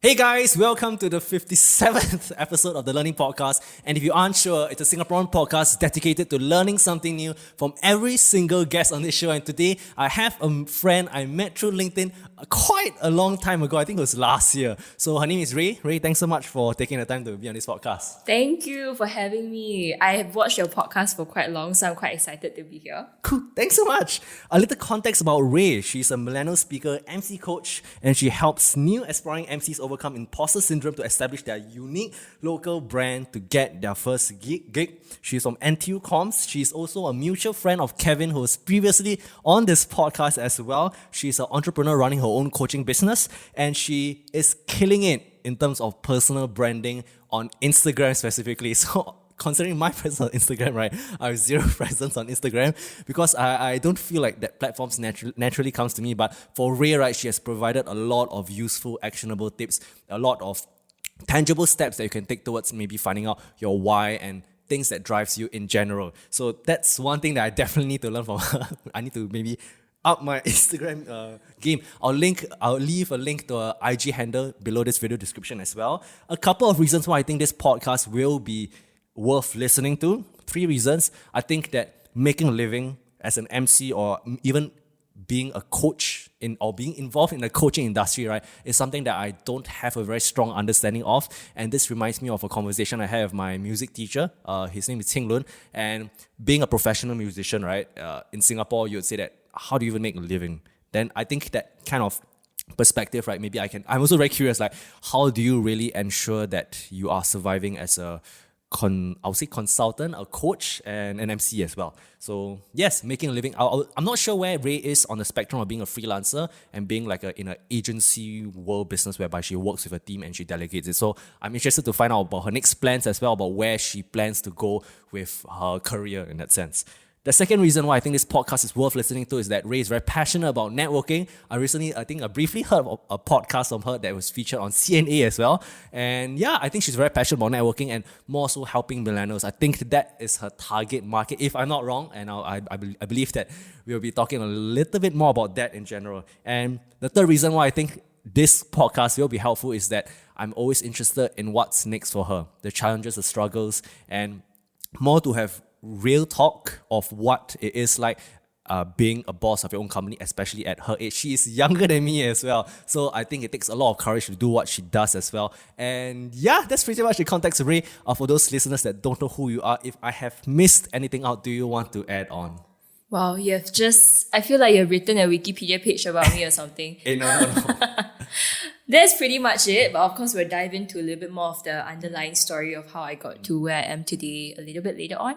Hey guys, welcome to the 57th episode of the Learning Podcast. And if you aren't sure, it's a Singaporean podcast dedicated to learning something new from every single guest on this show. And today, I have a friend I met through LinkedIn quite a long time ago. I think it was last year. So her name is Ray. Ray, thanks so much for taking the time to be on this podcast. Thank you for having me. I have watched your podcast for quite long, so I'm quite excited to be here. Cool. Thanks so much. A little context about Ray. She's a millennial speaker, MC coach, and she helps new aspiring MCs overcome imposter syndrome to establish their unique local brand to get their first gig. She's from NTU Comms. She's also a mutual friend of Kevin, who was previously on this podcast as well. She's an entrepreneur running her own coaching business, and she is killing it in terms of personal branding on Instagram specifically. So considering my presence on Instagram, right, I have zero presence on Instagram because I don't feel like that platforms naturally comes to me. But for Ray, right, she has provided a lot of useful, actionable tips, a lot of tangible steps that you can take towards maybe finding out your why and things that drives you in general. So that's one thing that I definitely need to learn from her. I need to maybe up my Instagram game. I'll leave a link to her IG handle below this video description as well. A couple of reasons why I think this podcast will be worth listening to. 3 reasons. I think that making a living as an MC or even being a coach or being involved in the coaching industry, right, is something that I don't have a very strong understanding of. And this reminds me of a conversation I had with my music teacher. His name is Ting Lun. And being a professional musician, right, in Singapore, you would say that, how do you even make a living? Then I think that kind of perspective, right, maybe I'm also very curious, like, how do you really ensure that you are surviving as a I would say consultant, a coach, and an MC as well. So yes, making a living. I'm not sure where Ray is on the spectrum of being a freelancer and being like in an agency world business whereby she works with a team and she delegates it. So I'm interested to find out about her next plans as well, about where she plans to go with her career in that sense. The second reason why I think this podcast is worth listening to is that Ray is very passionate about networking. I briefly heard of a podcast from her that was featured on CNA as well. And yeah, I think she's very passionate about networking and more so helping millennials. I think that is her target market, if I'm not wrong. And I believe that we'll be talking a little bit more about that in general. And the third reason why I think this podcast will be helpful is that I'm always interested in what's next for her, the challenges, the struggles, and more to have real talk of what it is like being a boss of your own company, especially at her age. She is younger than me as well. So I think it takes a lot of courage to do what she does as well. And yeah, that's pretty much the context, Ray. For those listeners that don't know who you are, if I have missed anything out, do you want to add on? Wow, I feel like you've written a Wikipedia page about me or something. No. That's pretty much it. But of course, we'll dive into a little bit more of the underlying story of how I got to where I am today a little bit later on.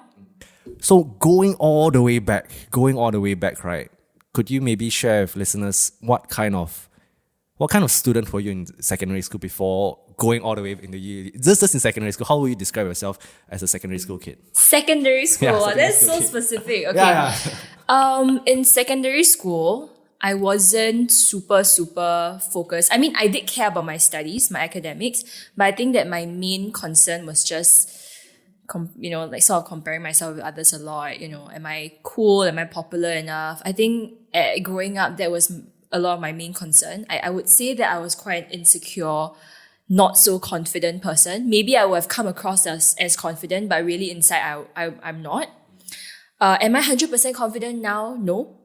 So going all the way back, right? Could you maybe share with listeners what kind of student were you in secondary school before going all the way in the year? Just in secondary school, how would you describe yourself as a secondary school kid? Secondary school, Yeah, secondary that's school so kid. specific. Okay. Yeah. In secondary school, I wasn't super focused. I mean, I did care about my studies, my academics, but I think that my main concern was just sort of comparing myself with others a lot. Am I cool? Am I popular enough? I think growing up, that was a lot of my main concern. I would say that I was quite an insecure, not so confident person. Maybe I would have come across as confident, but really inside I'm not. Am I 100% confident now? No.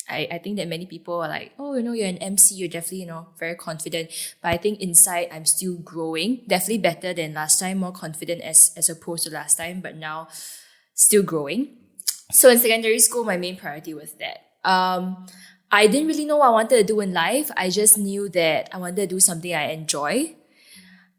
I think that many people are like, oh, you're an MC, you're definitely, very confident. But I think inside I'm still growing. Definitely better than last time, more confident as opposed to last time, but now still growing. So in secondary school, my main priority was that. I didn't really know what I wanted to do in life. I just knew that I wanted to do something I enjoy.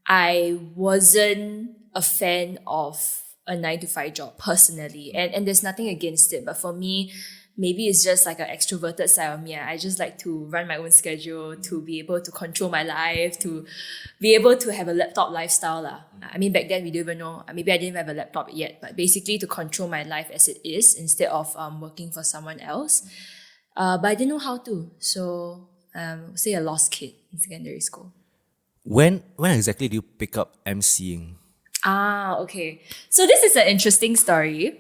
I wasn't a fan of a 9-to-5 job personally. And there's nothing against it. But for me, maybe it's just like an extroverted side of me. I just like to run my own schedule, to be able to control my life, to be able to have a laptop lifestyle. I mean, back then we don't even know. Maybe I didn't have a laptop yet, but basically to control my life as it is instead of working for someone else. But I didn't know how to. So, say a lost kid in secondary school. When exactly do you pick up MCing? Okay. So this is an interesting story.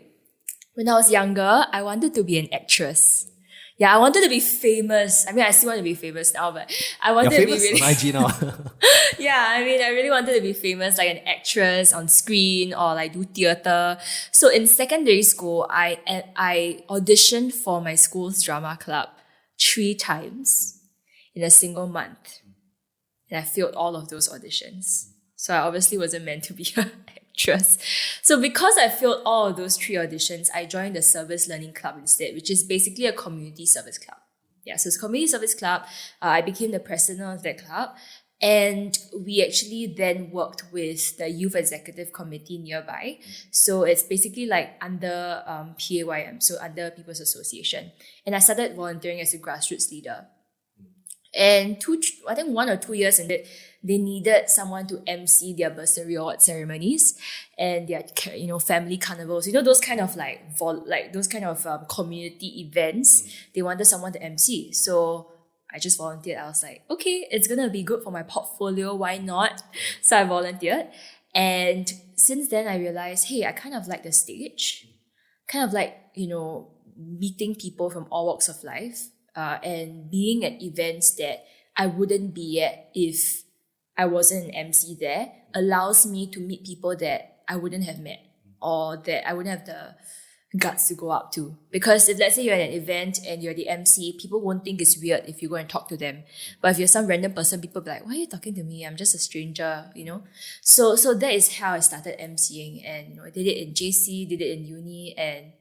When I was younger, I wanted to be an actress. Yeah, I wanted to be famous. I mean, I still want to be famous now, but I You're wanted to be famous really on IG now. yeah, I mean, I really wanted to be famous, like an actress on screen or like do theatre. So in secondary school, I auditioned for my school's drama club 3 times in a single month. And I failed all of those auditions. So I obviously wasn't meant to be an actress. So because I failed all of those 3 auditions, I joined the Service Learning Club instead, which is basically a community service club. Yeah, so it's a community service club. I became the president of that club. And we actually then worked with the youth executive committee nearby. So it's basically like under PAYM, so under People's Association. And I started volunteering as a grassroots leader. And I think 1 or 2 years in it, they needed someone to MC their bursary award ceremonies and their family carnivals. Those kind of community events. They wanted someone to MC. So I just volunteered. I was like, okay, it's gonna be good for my portfolio. Why not? So I volunteered. And since then I realized, hey, I kind of like the stage. Kind of like, meeting people from all walks of life. And being at events that I wouldn't be at if I wasn't an MC there allows me to meet people that I wouldn't have met or that I wouldn't have the guts to go up to. Because if let's say you're at an event and you're the MC, people won't think it's weird if you go and talk to them. But if you're some random person, people will be like, why are you talking to me? I'm just a stranger, So that is how I started MCing, and I did it in JC, did it in uni, and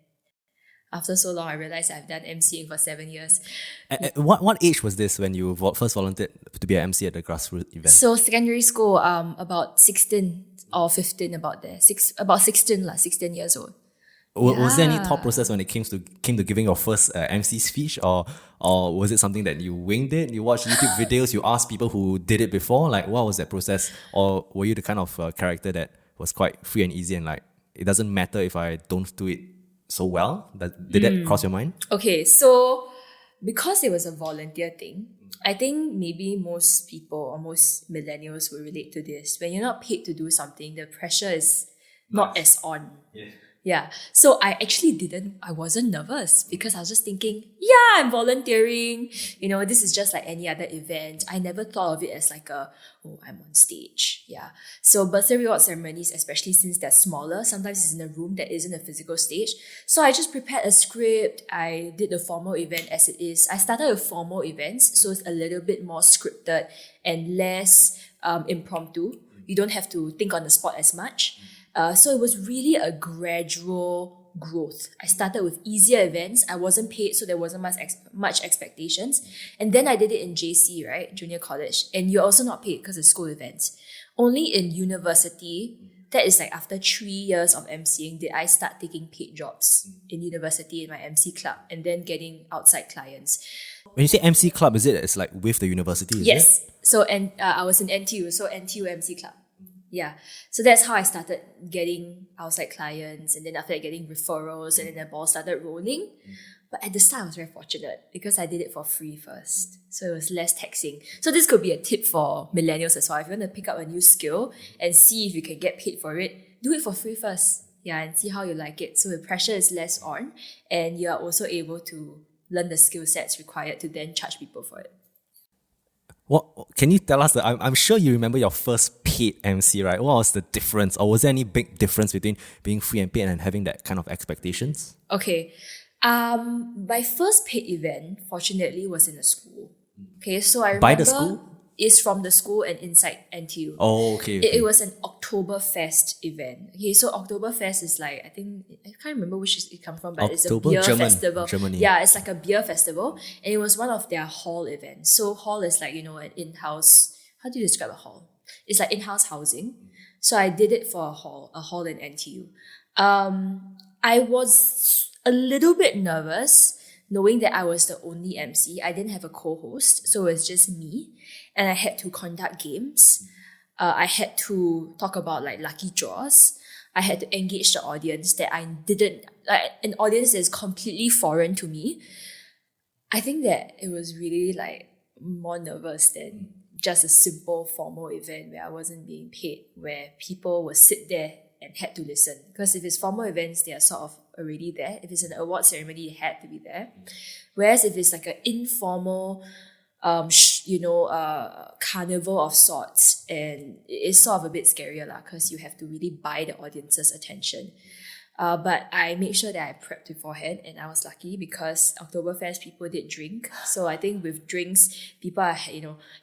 after so long, I realized I've done MCing for 7 years. At what age was this when you first volunteered to be an MC at the grassroots event? So secondary school, about 16 or 15, about there. 16 years old. Was there any thought process when it came to giving your first MC speech, or was it something that you winged it? You watched YouTube videos, you asked people who did it before, like what was that process? Or were you the kind of character that was quite free and easy and like, it doesn't matter if I don't do it so well? Did that cross your mind? Okay, so because it was a volunteer thing, I think maybe most people or most millennials will relate to this. When you're not paid to do something, the pressure is not as on. Yeah. So I wasn't nervous because I was just thinking, yeah, I'm volunteering. This is just like any other event. I never thought of it as like I'm on stage. Yeah. So birthday reward ceremonies, especially since they're smaller, sometimes it's in a room that isn't a physical stage. So I just prepared a script. I did the formal event as it is. I started with formal events, so it's a little bit more scripted and less impromptu. You don't have to think on the spot as much. So it was really a gradual growth. I started with easier events. I wasn't paid, so there wasn't much expectations. And then I did it in JC, right? Junior college. And you're also not paid because it's school events. Only in university, that is like after 3 years of MCing, did I start taking paid jobs in university in my MC club and then getting outside clients. When you say MC club, it's like with the university, is yes. it? So I was in NTU, so NTU MC club. Yeah. So that's how I started getting outside clients, and then after that getting referrals, and then the ball started rolling. But at the start I was very fortunate because I did it for free first. So it was less taxing. So this could be a tip for millennials as well. If you want to pick up a new skill and see if you can get paid for it, do it for free first. Yeah, and see how you like it. So the pressure is less on, and you are also able to learn the skill sets required to then charge people for it. What can you tell us? I'm sure you remember your first paid MC, right? What was the difference, or was there any big difference between being free and paid and having that kind of expectations? Okay, my first paid event, fortunately, was in a school. Okay, so I remember By the school? It's from the school and inside NTU. Oh, okay. It was an Oktoberfest event. Okay, so Oktoberfest is like, I can't remember which it comes from, but it's a beer festival. Germany. Yeah, it's like a beer festival. And it was one of their hall events. So hall is like, an in-house, how do you describe a hall? It's like in-house housing. So I did it for a hall in NTU. I was a little bit nervous knowing that I was the only MC. I didn't have a co-host, so it was just me. And I had to conduct games. I had to talk about like lucky draws. I had to engage the audience that I didn't, like an audience that is completely foreign to me. I think that it was really like more nervous than just a simple formal event where I wasn't being paid, where people would sit there and had to listen. Because if it's formal events, they are sort of already there. If it's an award ceremony, they had to be there. Whereas if it's like an informal, carnival of sorts, and it's sort of a bit scarier because you have to really buy the audience's attention. But I made sure that I prepped beforehand, and I was lucky because Oktoberfest people did drink. So I think with drinks, people are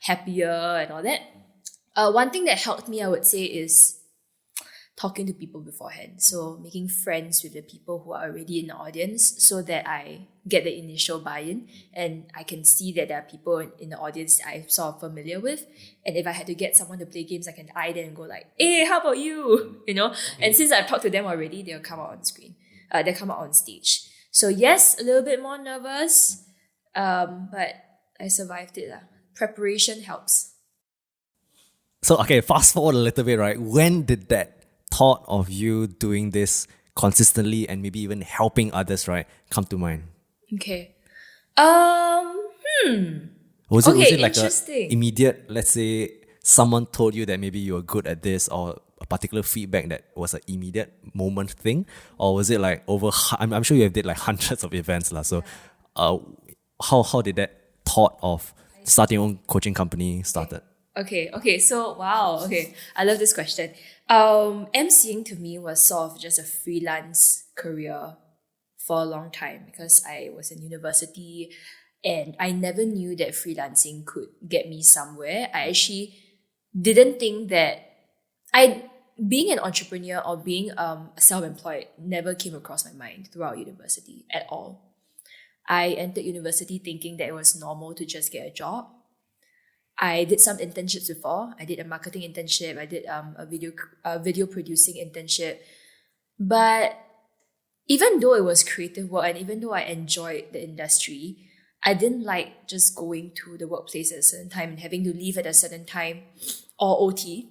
happier and all that. One thing that helped me, I would say, is talking to people beforehand. So making friends with the people who are already in the audience so that I get the initial buy-in and I can see that there are people in the audience that I'm sort of familiar with. And if I had to get someone to play games, I can eye them and go like, hey, how about you? And since I've talked to them already, they'll come out on screen. They'll come out on stage. So yes, a little bit more nervous, but I survived it. Preparation helps. So, okay, fast forward a little bit, right? When did that thought of you doing this consistently and maybe even helping others, right, come to mind? Okay. Was it like a interesting. immediate, let's say, someone told you that maybe you were good at this, or a particular feedback that was an immediate moment thing? Or was it like I'm sure you have did like hundreds of events. So how did that thought of starting your own coaching company started? Okay. So, wow. Okay. I love this question. MCing to me was sort of just a freelance career for a long time because I was in university and I never knew that freelancing could get me somewhere. I actually didn't think that being an entrepreneur or being self-employed never came across my mind throughout university at all. I entered university thinking that it was normal to just get a job. I did some internships before. I did a marketing internship. I did a video producing internship. But even though it was creative work and even though I enjoyed the industry, I didn't like just going to the workplace at a certain time and having to leave at a certain time or OT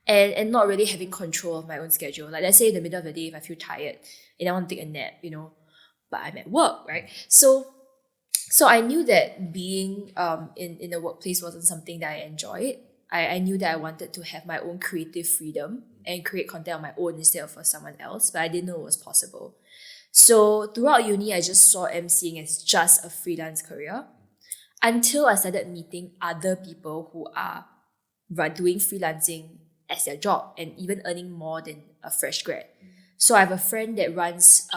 and not really having control of my own schedule. Like let's say in the middle of the day, if I feel tired and I want to take a nap, but I'm at work, right? So I knew that being in the workplace wasn't something that I enjoyed. I knew that I wanted to have my own creative freedom and create content on my own instead of for someone else, but I didn't know it was possible. So throughout uni, I just saw MCing as just a freelance career until I started meeting other people who are doing freelancing as their job and even earning more than a fresh grad. So I have a friend that runs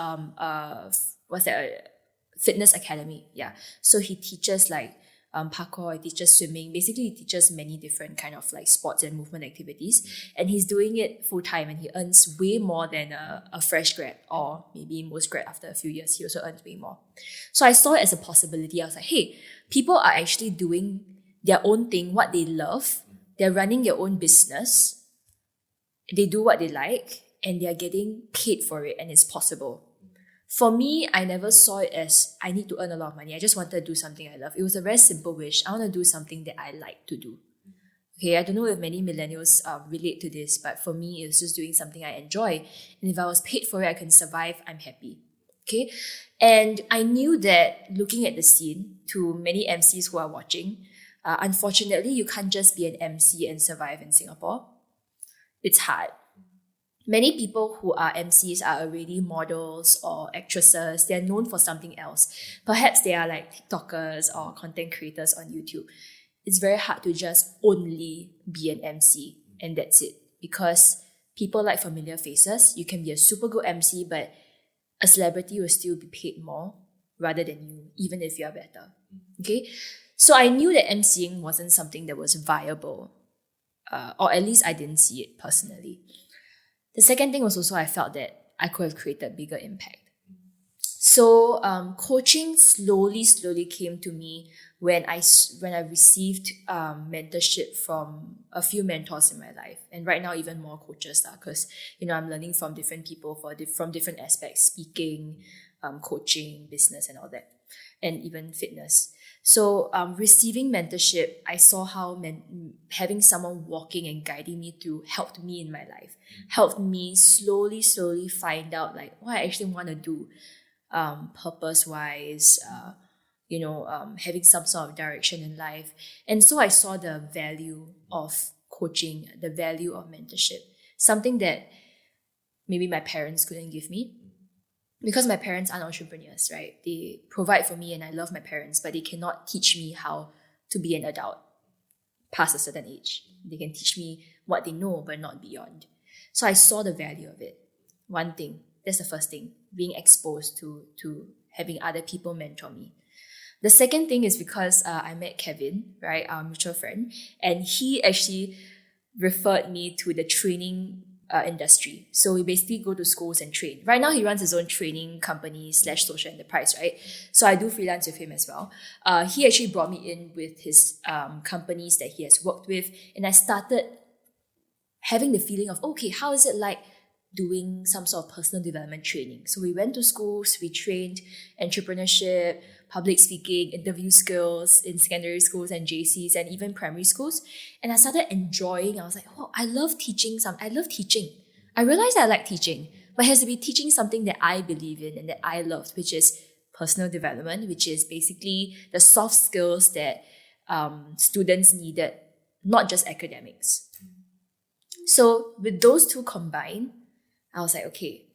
fitness academy. Yeah. So he teaches like parkour, he teaches swimming. Basically, he teaches many different kind of like sports and movement activities. And he's doing it full time and he earns way more than a fresh grad or maybe most grad after a few years. He also earns way more. So I saw it as a possibility. I was like, hey, people are actually doing their own thing, what they love. They're running their own business. They do what they like and they're getting paid for it and it's possible. For me, I never saw it as I need to earn a lot of money. I just wanted to do something I love. It was a very simple wish. I want to do something that I like to do. Okay, I don't know if many millennials relate to this, but for me, it's just doing something I enjoy. And if I was paid for it, I can survive, I'm happy. Okay? And I knew that looking at the scene, to many MCs who are watching, unfortunately, you can't just be an MC and survive in Singapore. It's hard. Many people who are MCs are already models or actresses. They're known for something else. Perhaps they are like TikTokers or content creators on YouTube. It's very hard to just only be an MC and that's it. Because people like familiar faces. You can be a super good MC, but a celebrity will still be paid more rather than you, even if you're better. Okay? So I knew that MCing wasn't something that was viable. Or at least I didn't see it personally. The second thing was also I felt that I could have created bigger impact. So coaching slowly came to me when I received mentorship from a few mentors in my life, and right now even more coaches because I'm learning from different people from different aspects: speaking, coaching, business, and all that, and even fitness. So receiving mentorship, I saw how having someone walking and guiding me through helped me in my life, helped me slowly find out like what I actually want to do, purpose-wise, having some sort of direction in life. And so I saw the value of coaching, the value of mentorship, something that maybe my parents couldn't give me. Because my parents aren't entrepreneurs, right? They provide for me and I love my parents, but they cannot teach me how to be an adult past a certain age. They can teach me what they know, but not beyond. So I saw the value of it. One thing, that's the first thing, being exposed to having other people mentor me. The second thing is because I met Kevin, right, our mutual friend, and he actually referred me to the training industry. So we basically go to schools and train. Right now, he runs his own training company / social enterprise, right? So I do freelance with him as well. He actually brought me in with his companies that he has worked with, and I started having the feeling of, okay, how is it like doing some sort of personal development training? So we went to schools, we trained entrepreneurship, public speaking, interview skills in secondary schools and JCs and even primary schools. And I started enjoying, I was like, oh, I love teaching. I realized I like teaching, but it has to be teaching something that I believe in and that I loved, which is personal development, which is basically the soft skills that students needed, not just academics. So with those two combined, I was like, okay,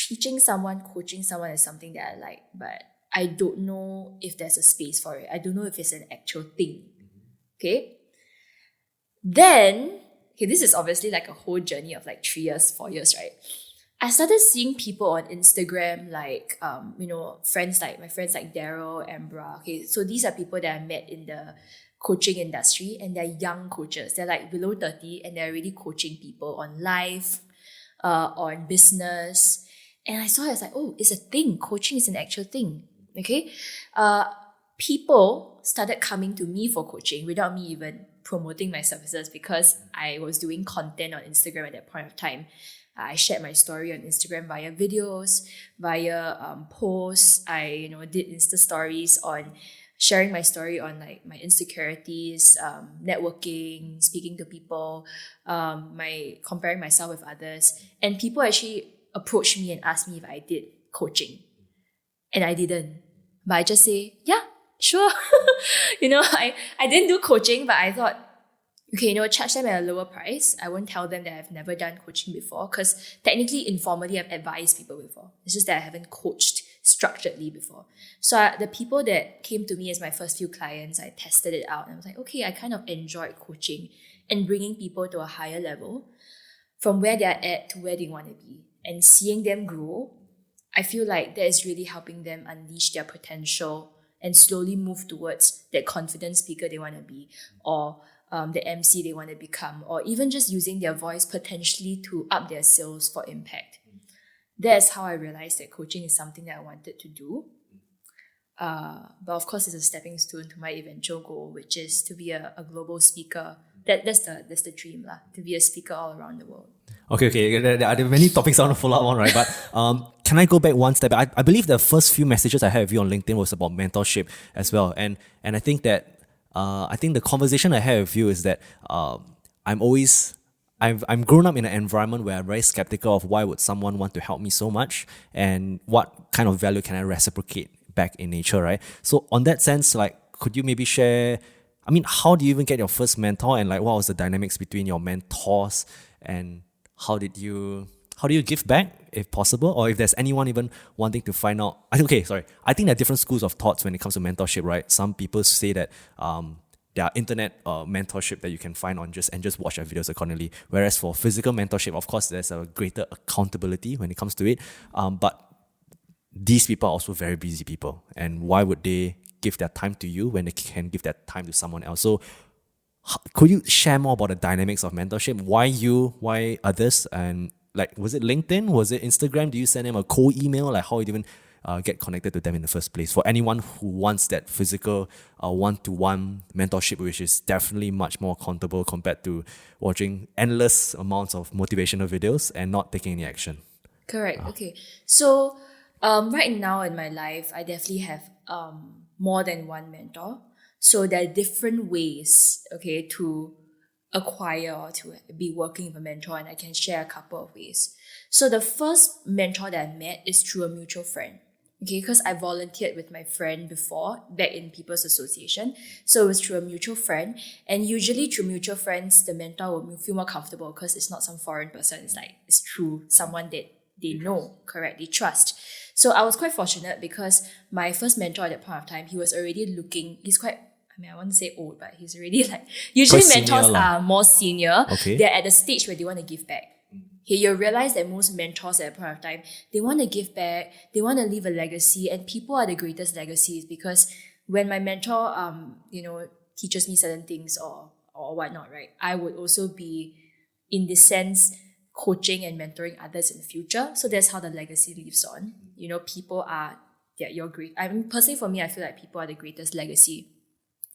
teaching someone, coaching someone is something that I like, but I don't know if there's a space for it. I don't know if it's an actual thing. Okay? Then, this is obviously like a whole journey of like 3 years, 4 years, right? I started seeing people on Instagram, like, friends like Daryl, Ambra. Okay, so these are people that I met in the coaching industry, and they're young coaches. They're like below 30 and they're really coaching people on life, on business. And I saw it, I was like, oh, it's a thing. Coaching is an actual thing. Okay. People started coming to me for coaching without me even promoting my services, because I was doing content on Instagram at that point of time. I shared my story on Instagram via videos, via posts. I did Insta stories on sharing my story on like my insecurities, networking, speaking to people, my comparing myself with others. And people actually approached me and asked me if I did coaching. And I didn't. But I just say, yeah, sure. I didn't do coaching, but I thought, okay, charge them at a lower price. I won't tell them that I've never done coaching before, because technically, informally, I've advised people before. It's just that I haven't coached structuredly before. So the people that came to me as my first few clients, I tested it out and I was like, okay, I kind of enjoyed coaching and bringing people to a higher level from where they're at to where they want to be, and seeing them grow. I feel like that is really helping them unleash their potential and slowly move towards that confident speaker they want to be, or the MC they want to become, or even just using their voice potentially to up their sales for impact. That's how I realized that coaching is something that I wanted to do. But of course, it's a stepping stone to my eventual goal, which is to be a global speaker. That's the dream, to be a speaker all around the world. Okay. There are many topics I want to follow up on, right? But can I go back one step? I believe the first few messages I had with you on LinkedIn was about mentorship as well. And I think that the conversation I had with you is that I'm grown up in an environment where I'm very skeptical of why would someone want to help me so much, and what kind of value can I reciprocate back in nature, right? So on that sense, like, could you maybe share, how do you even get your first mentor, and like what was the dynamics between your mentors, and how do you give back if possible, or if there's anyone even wanting to find out? I think there are different schools of thoughts when it comes to mentorship, right? Some people say that there are internet mentorship that you can find on just watch their videos accordingly. Whereas for physical mentorship, of course, there's a greater accountability when it comes to it. But these people are also very busy people, and why would they give their time to you when they can give their time to someone else? So could you share more about the dynamics of mentorship? Why you? Why others? And like, was it LinkedIn? Was it Instagram? Do you send them a cold email? Like, how you even get connected to them in the first place? For anyone who wants that physical one-to-one mentorship, which is definitely much more accountable compared to watching endless amounts of motivational videos and not taking any action. Correct. Okay. So right now in my life, I definitely have more than one mentor. So there are different ways, to acquire or to be working with a mentor, and I can share a couple of ways. So the first mentor that I met is through a mutual friend. Okay, because I volunteered with my friend before, back in People's Association. So it was through a mutual friend. And usually through mutual friends, the mentor will feel more comfortable because it's not some foreign person. It's like, it's true, someone that they know, correct, they trust. So I was quite fortunate because my first mentor at that point of time, he was already looking, he's quite, I mean, I want to say old, but he's already like, usually Quite senior mentors lah. are more senior. Okay. They're at the stage where they want to give back. Okay, you'll realize that most mentors at that point of time, they want to give back, they want to leave a legacy, and people are the greatest legacies because when my mentor, teaches me certain things or whatnot, right, I would also be, in this sense, coaching and mentoring others in the future. So that's how the legacy lives on. You know, people are, your great. I mean, personally for me, I feel like people are the greatest legacy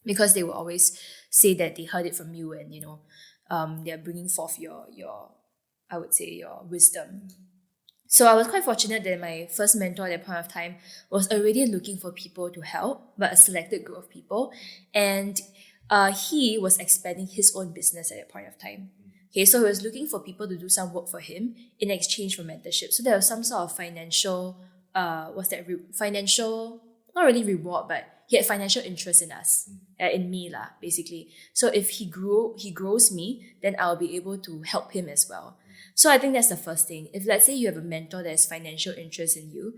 because they will always say that they heard it from you and, they're bringing forth your I would say, your wisdom. So I was quite fortunate that my first mentor at that point of time was already looking for people to help, but a selected group of people. And he was expanding his own business at that point of time. Okay, so he was looking for people to do some work for him in exchange for mentorship. So there was some sort of financial, financial, not really reward, but he had financial interest in us, in me lah, basically. So if he grows me, then I'll be able to help him as well. So I think that's the first thing. If let's say you have a mentor that has financial interest in you,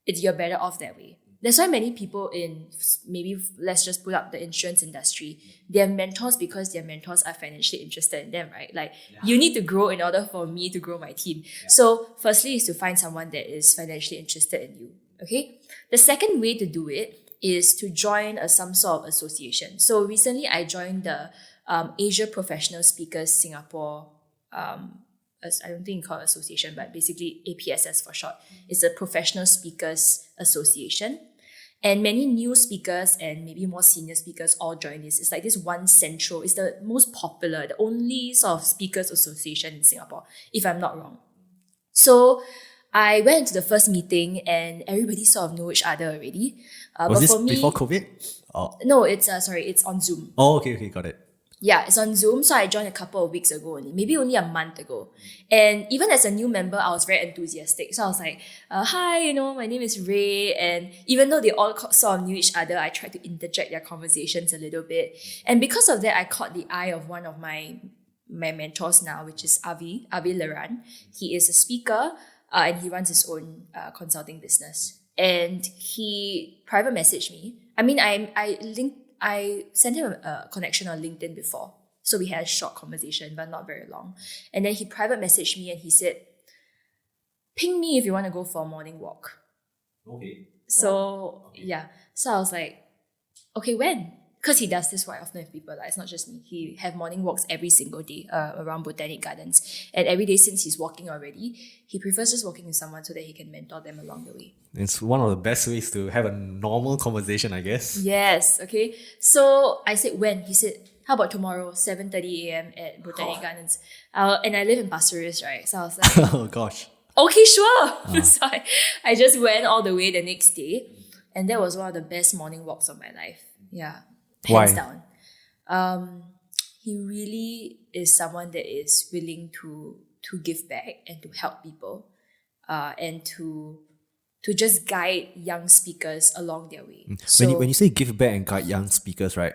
you're better off that way. That's why many people in, maybe let's just put up the insurance industry, they have mentors because their mentors are financially interested in them, right? Like, you need to grow in order for me to grow my team. So firstly is to find someone that is financially interested in you, okay? The second way to do it is to join some sort of association. So recently I joined the Asia Professional Speakers Singapore, I don't think you call it association, but basically APSS for short. It's a Professional Speakers Association. And many new speakers and maybe more senior speakers all join this. It's like this one central, it's the most popular, the only sort of speakers association in Singapore, if I'm not wrong. So I went to the first meeting and everybody sort of know each other already. Was but this for me, before COVID? Oh, no, it's on Zoom. oh okay, got it. Yeah, it's on Zoom. So I joined a couple of weeks ago only, maybe only a month ago. And even as a new member, I was very enthusiastic. So I was like, hi, my name is Ray. And even though they all sort of knew each other, I tried to interject their conversations a little bit. And because of that, I caught the eye of one of my mentors now, which is Avi Laran. He is a speaker and he runs his own consulting business. And he private messaged me. I mean, I sent him a connection on LinkedIn before. So we had a short conversation, but not very long. And then he private messaged me and he said, ping me if you want to go for a morning walk. Okay. So, yeah. So I was like, okay, when? Because he does this quite often with people. Like, it's not just me. He have morning walks every single day around Botanic Gardens. And every day since he's walking already, he prefers just walking with someone so that he can mentor them along the way. It's one of the best ways to have a normal conversation, I guess. Yes, okay. So I said, when? He said, how about tomorrow, 7:30 a.m. at Botanic Gardens? And I live in Pasir Ris, right? So I was like, Oh gosh. okay, sure. So I just went all the way the next day. And that was one of the best morning walks of my life. Yeah. Hands down. He really is someone that is willing to give back and to help people and to just guide young speakers along their way. So, When you say give back and guide young speakers, right?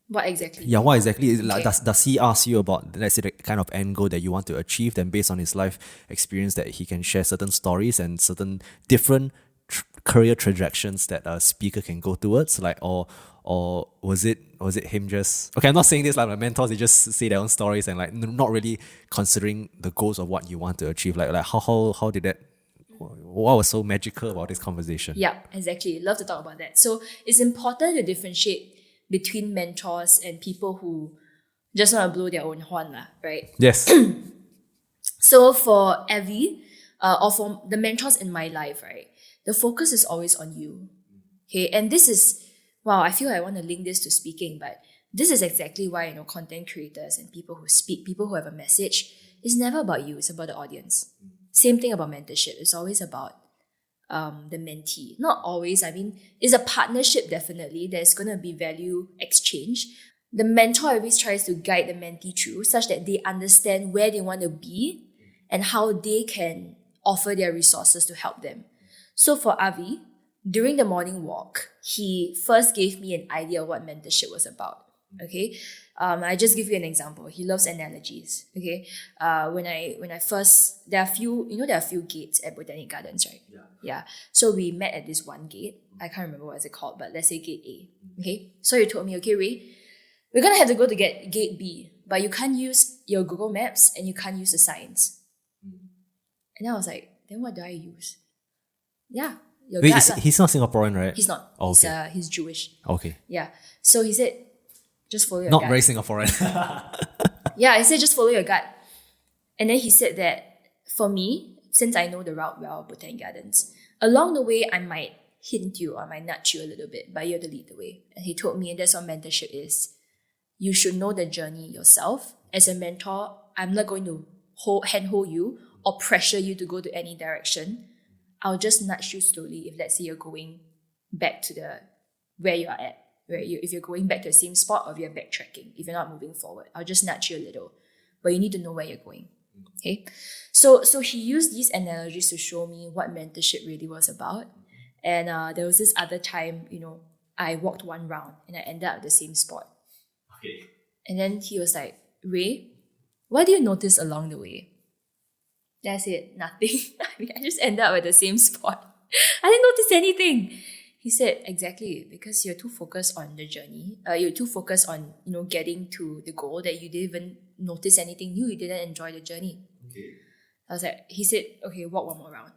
what exactly? Yeah, what exactly is Okay. does he ask you about, let's say, the kind of end goal that you want to achieve? Then based on his life experience, that he can share certain stories and certain different career trajectories that a speaker can go towards, like, or was it him just, okay, I'm not saying this like my mentors, they just say their own stories and like not really considering the goals of what you want to achieve, like how did that, what was so magical about this conversation? Yeah, exactly. Love to talk about that. So it's important to differentiate between mentors and people who just want to blow their own horn, right? Yes. So for Evie, or for the mentors in my life, right, the focus is always on you. Okay, and this is, wow, I feel I want to link this to speaking, but this is exactly why, content creators and people who speak, people who have a message, it's never about you, it's about the audience. Same thing about mentorship, it's always about the mentee. Not always, I mean, it's a partnership definitely, there's going to be value exchange. The mentor always tries to guide the mentee through such that they understand where they want to be and how they can offer their resources to help them. So for Avi, during the morning walk, he first gave me an idea of what mentorship was about. Okay, I just give you an example. He loves analogies. Okay, when I first, there are a few gates at Botanic Gardens, right? Yeah. So we met at this one gate. I can't remember what is it called, but let's say gate A. Okay. So he told me, okay, Ray, we're gonna have to go to get gate B, but you can't use your Google Maps and you can't use the signs. And then I was like, then what do I use? Yeah, your Wait, gut lah. he's not Singaporean, right? He's not. Oh, okay. He's Jewish. Okay. Yeah. So he said, just follow your Not gut. very Singaporean. Yeah, I said just follow your gut. And then he said that for me, since I know the route well, Botanic Gardens, along the way I might hint you or I might nudge you a little bit, but you have to lead the way. And he told me, and that's what mentorship is. You should know the journey yourself. As a mentor, I'm not going to handhold you or pressure you to go to any direction. I'll just nudge you slowly if let's say you're going back to where you are at. If you're going back to the same spot or if you're backtracking, if you're not moving forward, I'll just nudge you a little. But you need to know where you're going. Okay? So he used these analogies to show me what mentorship really was about. And there was this other time, I walked one round and I ended up at the same spot. Okay. And then he was like, Ray, what do you notice along the way? Then I said, nothing. I just ended up at the same spot. I didn't notice anything. He said, exactly, because you're too focused on the journey. You're too focused on, getting to the goal that you didn't even notice anything new. You didn't enjoy the journey. Okay. He said, okay, walk one more round.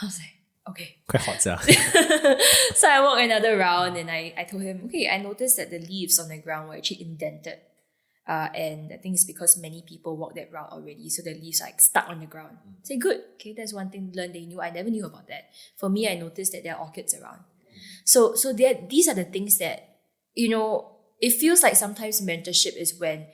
I was like, okay. Quite hot, yeah. So I walked another round and I told him, okay, I noticed that the leaves on the ground were actually indented. And I think it's because many people walk that route already, so the leaves are stuck on the ground. I said, good. Okay, that's one thing to learn that you knew. I never knew about that. For me, I noticed that there are orchids around. So these are the things that, it feels like sometimes mentorship is when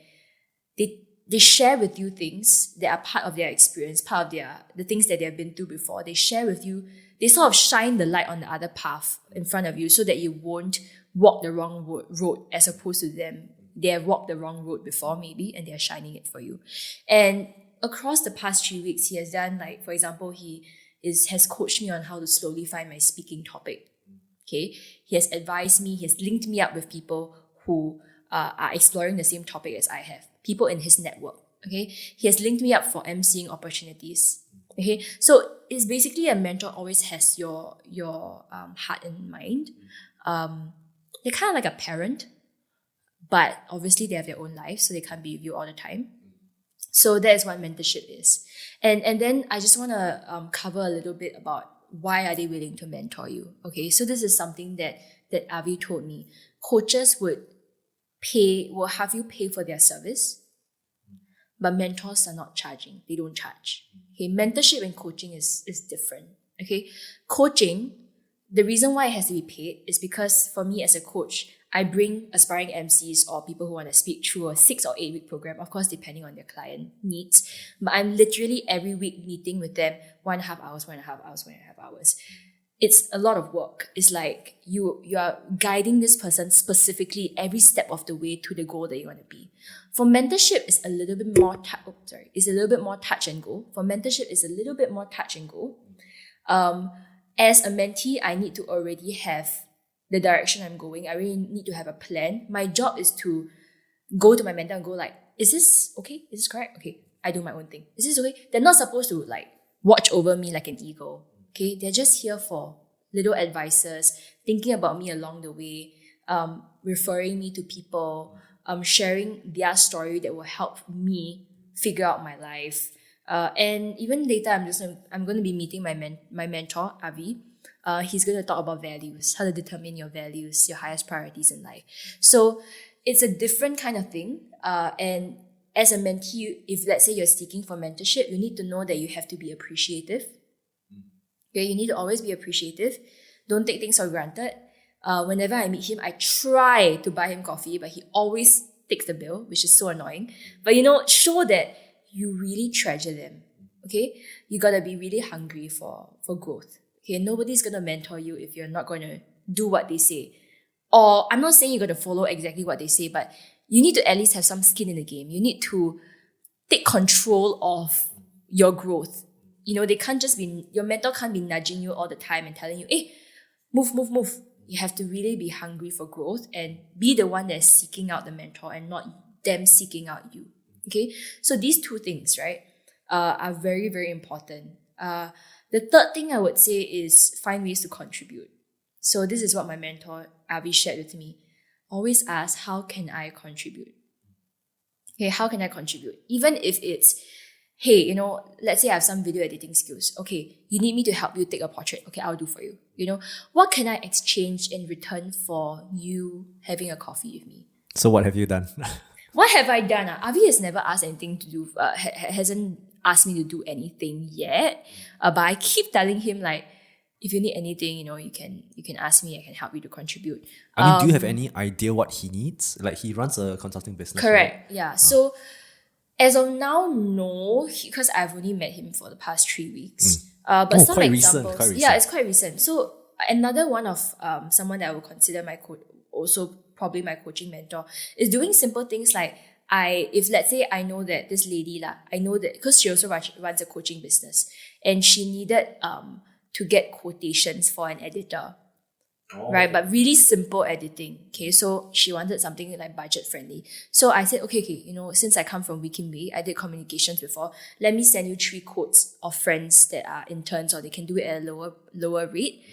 they share with you things that are part of their experience, part of the things that they've been through before. They share with you, they sort of shine the light on the other path in front of you so that you won't walk the wrong road as opposed to them. They have walked the wrong road before maybe and they're shining it for you. And across the past 3 weeks, he has done for example, he has coached me on how to slowly find my speaking topic. Okay, he has advised me, he has linked me up with people who are exploring the same topic as I have, people in his network. Okay, he has linked me up for emceeing opportunities. Okay, so it's basically a mentor always has your heart in mind. They're kind of like a parent, but obviously they have their own lives, so they can't be with you all the time. So that is what mentorship is. And then I just want to cover a little bit about why are they willing to mentor you. Okay, so this is something that Avi told me. Coaches will have you pay for their service, but mentors are not charging. They don't charge. Okay, mentorship and coaching is different. Okay, coaching, the reason why it has to be paid is because for me as a coach, I bring aspiring MCs or people who want to speak through a 6 or 8 week program, of course, depending on their client needs. But I'm literally every week meeting with them 1.5 hours, 1.5 hours, 1.5 hours. It's a lot of work. It's like you are guiding this person specifically every step of the way to the goal that you want to be. For mentorship, it's a little bit more it's a little bit more touch and go. For mentorship, it's a little bit more touch and go. As a mentee, I need to already have the direction I'm going. I really need to have a plan. My job is to go to my mentor and go is this okay? Is this correct? Okay. I do my own thing. Is this okay? They're not supposed to watch over me like an eagle. Okay. They're just here for little advices, thinking about me along the way, referring me to people, sharing their story that will help me figure out my life. And even later, I'm going to be meeting my mentor, Avi. He's going to talk about values, how to determine your values, your highest priorities in life. So it's a different kind of thing. And as a mentee, if let's say you're seeking for mentorship, you need to know that you have to be appreciative. Okay, you need to always be appreciative. Don't take things for granted. Whenever I meet him, I try to buy him coffee, but he always takes the bill, which is so annoying. But show that you really treasure them. Okay, you gotta be really hungry for growth. Okay, nobody's going to mentor you if you're not going to do what they say. Or I'm not saying you're going to follow exactly what they say, but you need to at least have some skin in the game. You need to take control of your growth. they can't just be, your mentor can't be nudging you all the time and telling you, hey, move, move, move. You have to really be hungry for growth and be the one that's seeking out the mentor and not them seeking out you. Okay, so these two things, right, are very, very important. The third thing I would say is find ways to contribute. So this is what my mentor Avi shared with me. Always ask, how can I contribute? Okay, how can I contribute? Even if it's, hey, let's say I have some video editing skills. Okay, you need me to help you take a portrait. Okay, I'll do for you. What can I exchange in return for you having a coffee with me? So what have you done? What have I done? Avi has never asked anything to do, hasn't asked me to do anything yet. But I keep telling him, like, if you need anything, you can ask me. I can help you to contribute. I mean, do you have any idea what he needs? Like, he runs a consulting business, correct, right? yeah. So as of now, no, because I've only met him for the past 3 weeks. But some quite examples, recent. yeah, it's quite recent. So another one of someone that I would consider my coach, also probably my coaching mentor, is doing simple things like, if let's say I know that this lady I know that because she also runs a coaching business and she needed to get quotations for an editor. Right, but really simple editing. Okay, so she wanted something like budget friendly. So I said, okay, since I come from Wikimway, I did communications before. Let me send you 3 quotes of friends that are interns or they can do it at a lower rate,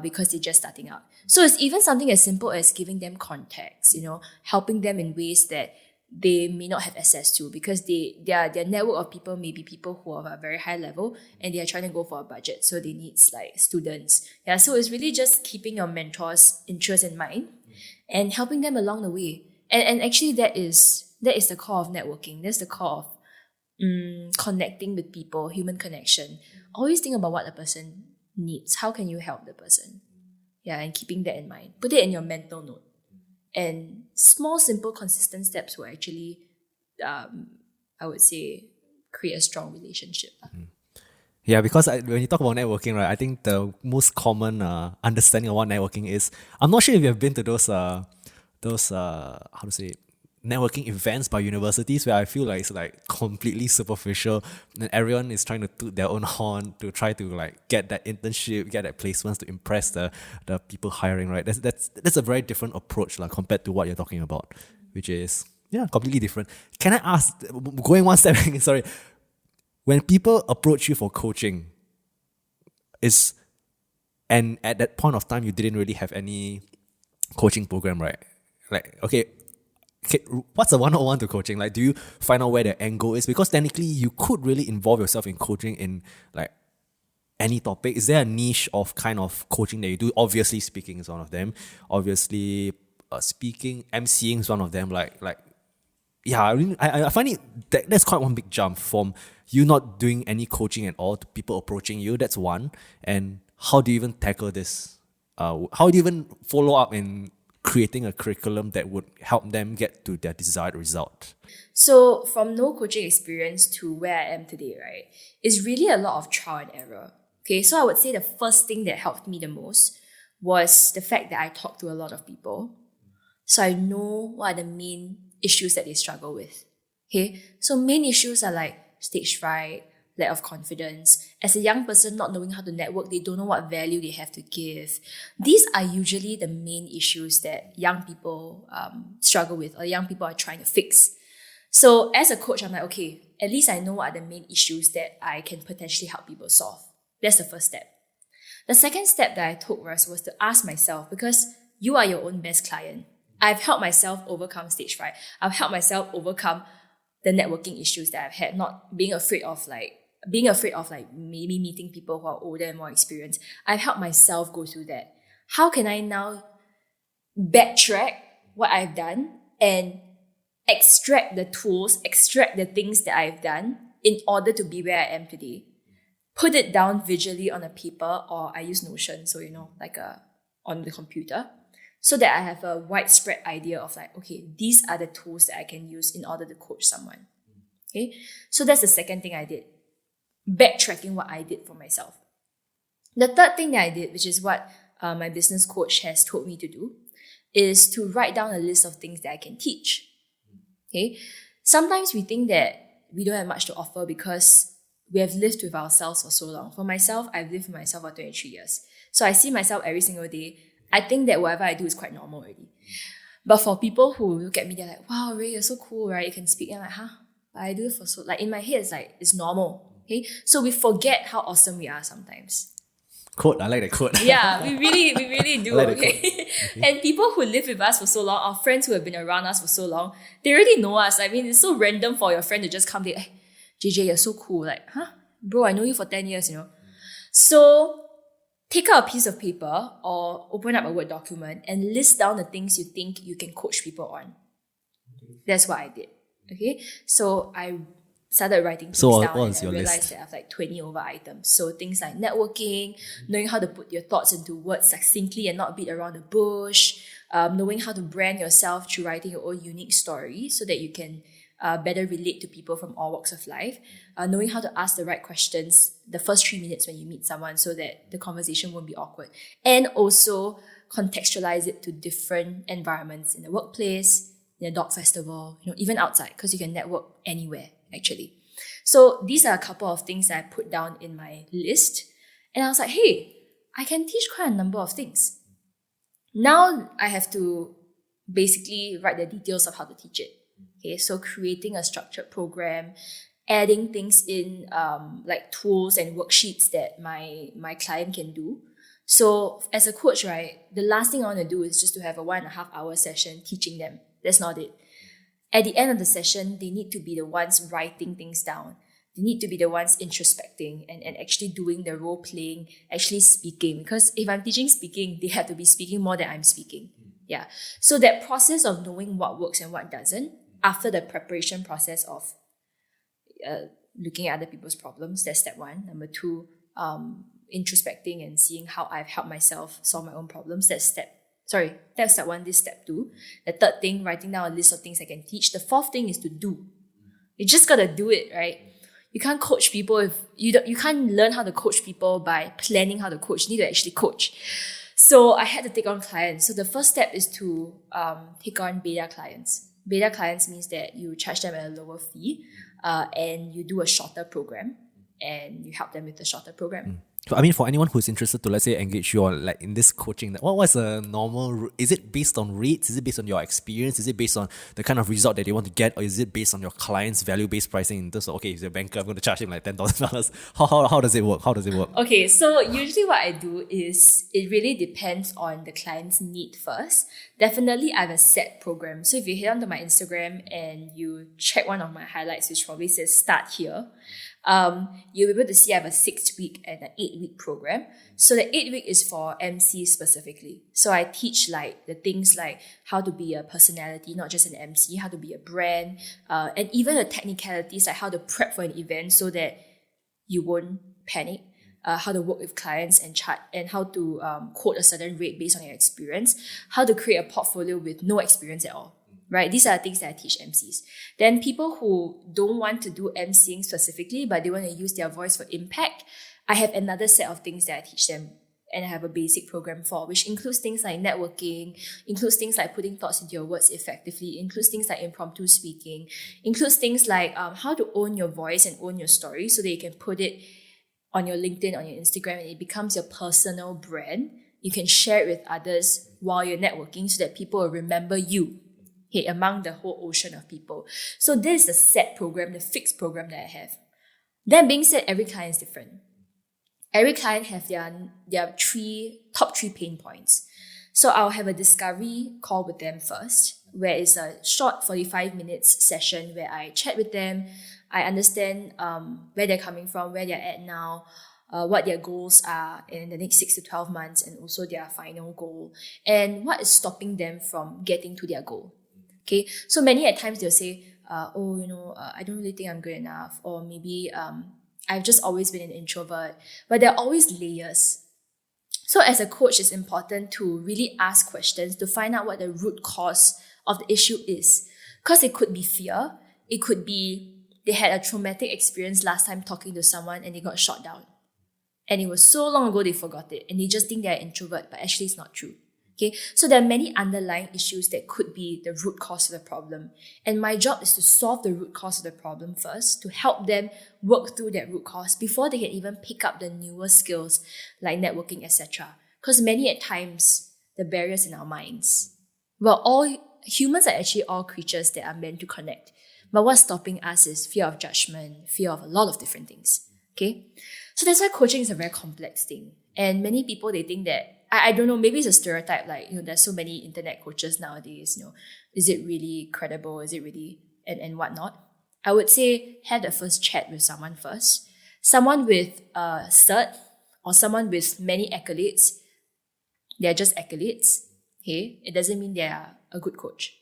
because they're just starting out. So it's even something as simple as giving them context, helping them in ways that they may not have access to because their network of people may be people who are at a very high level and they are trying to go for a budget. So they need like students. Yeah, so it's really just keeping your mentor's interest in mind and helping them along the way. And actually that is the core of networking. That's the core of connecting with people, human connection. Always think about what the person needs. How can you help the person? Yeah, and keeping that in mind. Put it in your mental note. And small, simple, consistent steps will actually, I would say, create a strong relationship. Yeah, because when you talk about networking, right, I think the most common understanding of what networking is, I'm not sure if you have been to those networking events by universities where I feel like it's like completely superficial and everyone is trying to toot their own horn to try to like get that internship, get that placements to impress the people hiring, right? That's a very different approach compared to what you're talking about, which is completely different. Can I ask, going one step, sorry, when people approach you for coaching, and at that point of time you didn't really have any coaching program, right? Like, okay, what's a 101 to coaching? Like, do you find out where the end goal is? Because technically, you could really involve yourself in coaching in like any topic. Is there a niche of kind of coaching that you do? Obviously, speaking is one of them. Obviously, emceeing is one of them. I find that's quite one big jump from you not doing any coaching at all to people approaching you. That's one. And how do you even tackle this? How do you even follow up in creating a curriculum that would help them get to their desired result? So from no coaching experience to where I am today, right, is really a lot of trial and error. Okay, so I would say the first thing that helped me the most was the fact that I talked to a lot of people. So I know what are the main issues that they struggle with. Okay, so main issues are like stage fright, lack of confidence. As a young person not knowing how to network, they don't know what value they have to give. These are usually the main issues that young people struggle with or young people are trying to fix. So as a coach, I'm like, okay, at least I know what are the main issues that I can potentially help people solve. That's the first step. The second step that I took was to ask myself, because you are your own best client. I've helped myself overcome stage fright. I've helped myself overcome the networking issues that I've had, not being afraid of maybe meeting people who are older and more experienced. I've helped myself go through that. How can I now backtrack what I've done and extract the tools, extract the things that I've done in order to be where I am today? Put it down visually on a paper, or I use Notion, so on the computer, so that I have a widespread idea of like, okay, these are the tools that I can use in order to coach someone. Okay, so that's the second thing I did. Backtracking what I did for myself. The third thing that I did, which is what my business coach has told me to do, is to write down a list of things that I can teach. Okay, sometimes we think that we don't have much to offer because we have lived with ourselves for so long. For myself, I've lived with myself for 23 years. So I see myself every single day. I think that whatever I do is quite normal already. But for people who look at me, they're like, wow, Ray, you're so cool, right? You can speak. And I'm like, huh? But I do it for so, like in my head, it's like, it's normal. Okay. So we forget how awesome we are sometimes. Quote, I like that quote. Yeah, we really do. I like the Okay. And people who live with us for so long, our friends who have been around us for so long, they already know us. I mean, it's so random for your friend to just come there, hey, JJ, you're so cool. Like, huh? Bro, I know you for 10 years, So take out a piece of paper or open up a Word document and list down the things you think you can coach people on. That's what I did. Okay. So I started writing things down and I realized that I have like 20 over items. So things like networking, knowing how to put your thoughts into words succinctly and not beat around the bush, knowing how to brand yourself through writing your own unique story so that you can better relate to people from all walks of life, knowing how to ask the right questions the first 3 minutes when you meet someone so that the conversation won't be awkward, and also contextualize it to different environments in the workplace, in a dog festival, even outside, because you can network anywhere actually. So these are a couple of things that I put down in my list, and I was like, hey, I can teach quite a number of things. Now I have to basically write the details of how to teach it. Okay, so creating a structured program, adding things in like tools and worksheets that my client can do. So as a coach, right, the last thing I want to do is just to have a 1.5 hour session teaching them. That's not it. At the end of the session, they need to be the ones writing things down. They need to be the ones introspecting and actually doing the role playing, actually speaking. Because if I'm teaching speaking, they have to be speaking more than I'm speaking. Yeah. So that process of knowing what works and what doesn't, after the preparation process of looking at other people's problems, that's step one. Number two, introspecting and seeing how I've helped myself solve my own problems. That's step one, this step two. The third thing, writing down a list of things I can teach. The fourth thing is to do. You just gotta do it, right? You can't coach people if you can't learn how to coach people by planning how to coach. You need to actually coach. So I had to take on clients. So the first step is to take on beta clients. Beta clients means that you charge them at a lower fee and you do a shorter program and you help them with the shorter program. So, I mean, for anyone who's interested to, let's say, engage you or like in this coaching, what's a normal, is it based on rates? Is it based on your experience? Is it based on the kind of result that they want to get? Or is it based on your client's value-based pricing in terms of, okay, if you're a banker, I'm going to charge him like $10,000. How does it work? How does it work? Okay, so usually what I do is it really depends on the client's need first. Definitely, I have a set program. So if you head onto my Instagram and you check one of my highlights, which probably says start here, you'll be able to see I have a 6-week and an 8-week program. So the 8-week is for MC specifically. So I teach like the things like how to be a personality, not just an MC, how to be a brand, and even the technicalities like how to prep for an event so that you won't panic, how to work with clients and chart, and how to quote a certain rate based on your experience, how to create a portfolio with no experience at all. Right? These are the things that I teach MCs. Then people who don't want to do MCing specifically, but they want to use their voice for impact, I have another set of things that I teach them and I have a basic program for, which includes things like networking, includes things like putting thoughts into your words effectively, includes things like impromptu speaking, includes things like how to own your voice and own your story so that you can put it on your LinkedIn, on your Instagram, and it becomes your personal brand. You can share it with others while you're networking so that people will remember you. Among the whole ocean of people. So this is the set program, the fixed program that I have. That being said, every client is different. Every client have their top three pain points. So I'll have a discovery call with them first, where it's a short 45 minutes session where I chat with them. I understand where they're coming from, where they're at now, what their goals are in the next 6 to 12 months, and also their final goal, and what is stopping them from getting to their goal. Okay, so many at times they'll say, I don't really think I'm good enough, or maybe I've just always been an introvert, but there are always layers. So as a coach, it's important to really ask questions to find out what the root cause of the issue is. Because it could be fear, it could be they had a traumatic experience last time talking to someone and they got shot down. And it was so long ago they forgot it, and they just think they're an introvert, but actually it's not true. Okay, so there are many underlying issues that could be the root cause of the problem. And my job is to solve the root cause of the problem first, to help them work through that root cause before they can even pick up the newer skills like networking, etc. Because many at times, the barriers in our minds. Well, all humans are actually all creatures that are meant to connect. But what's stopping us is fear of judgment, fear of a lot of different things. Okay? So that's why coaching is a very complex thing. And many people, they think that, I don't know, maybe it's a stereotype, like, there's so many internet coaches nowadays, is it really credible? Is it really, and whatnot? I would say have the first chat with someone first. Someone with a cert or someone with many accolades, they're just accolades. Okay? It doesn't mean they are a good coach.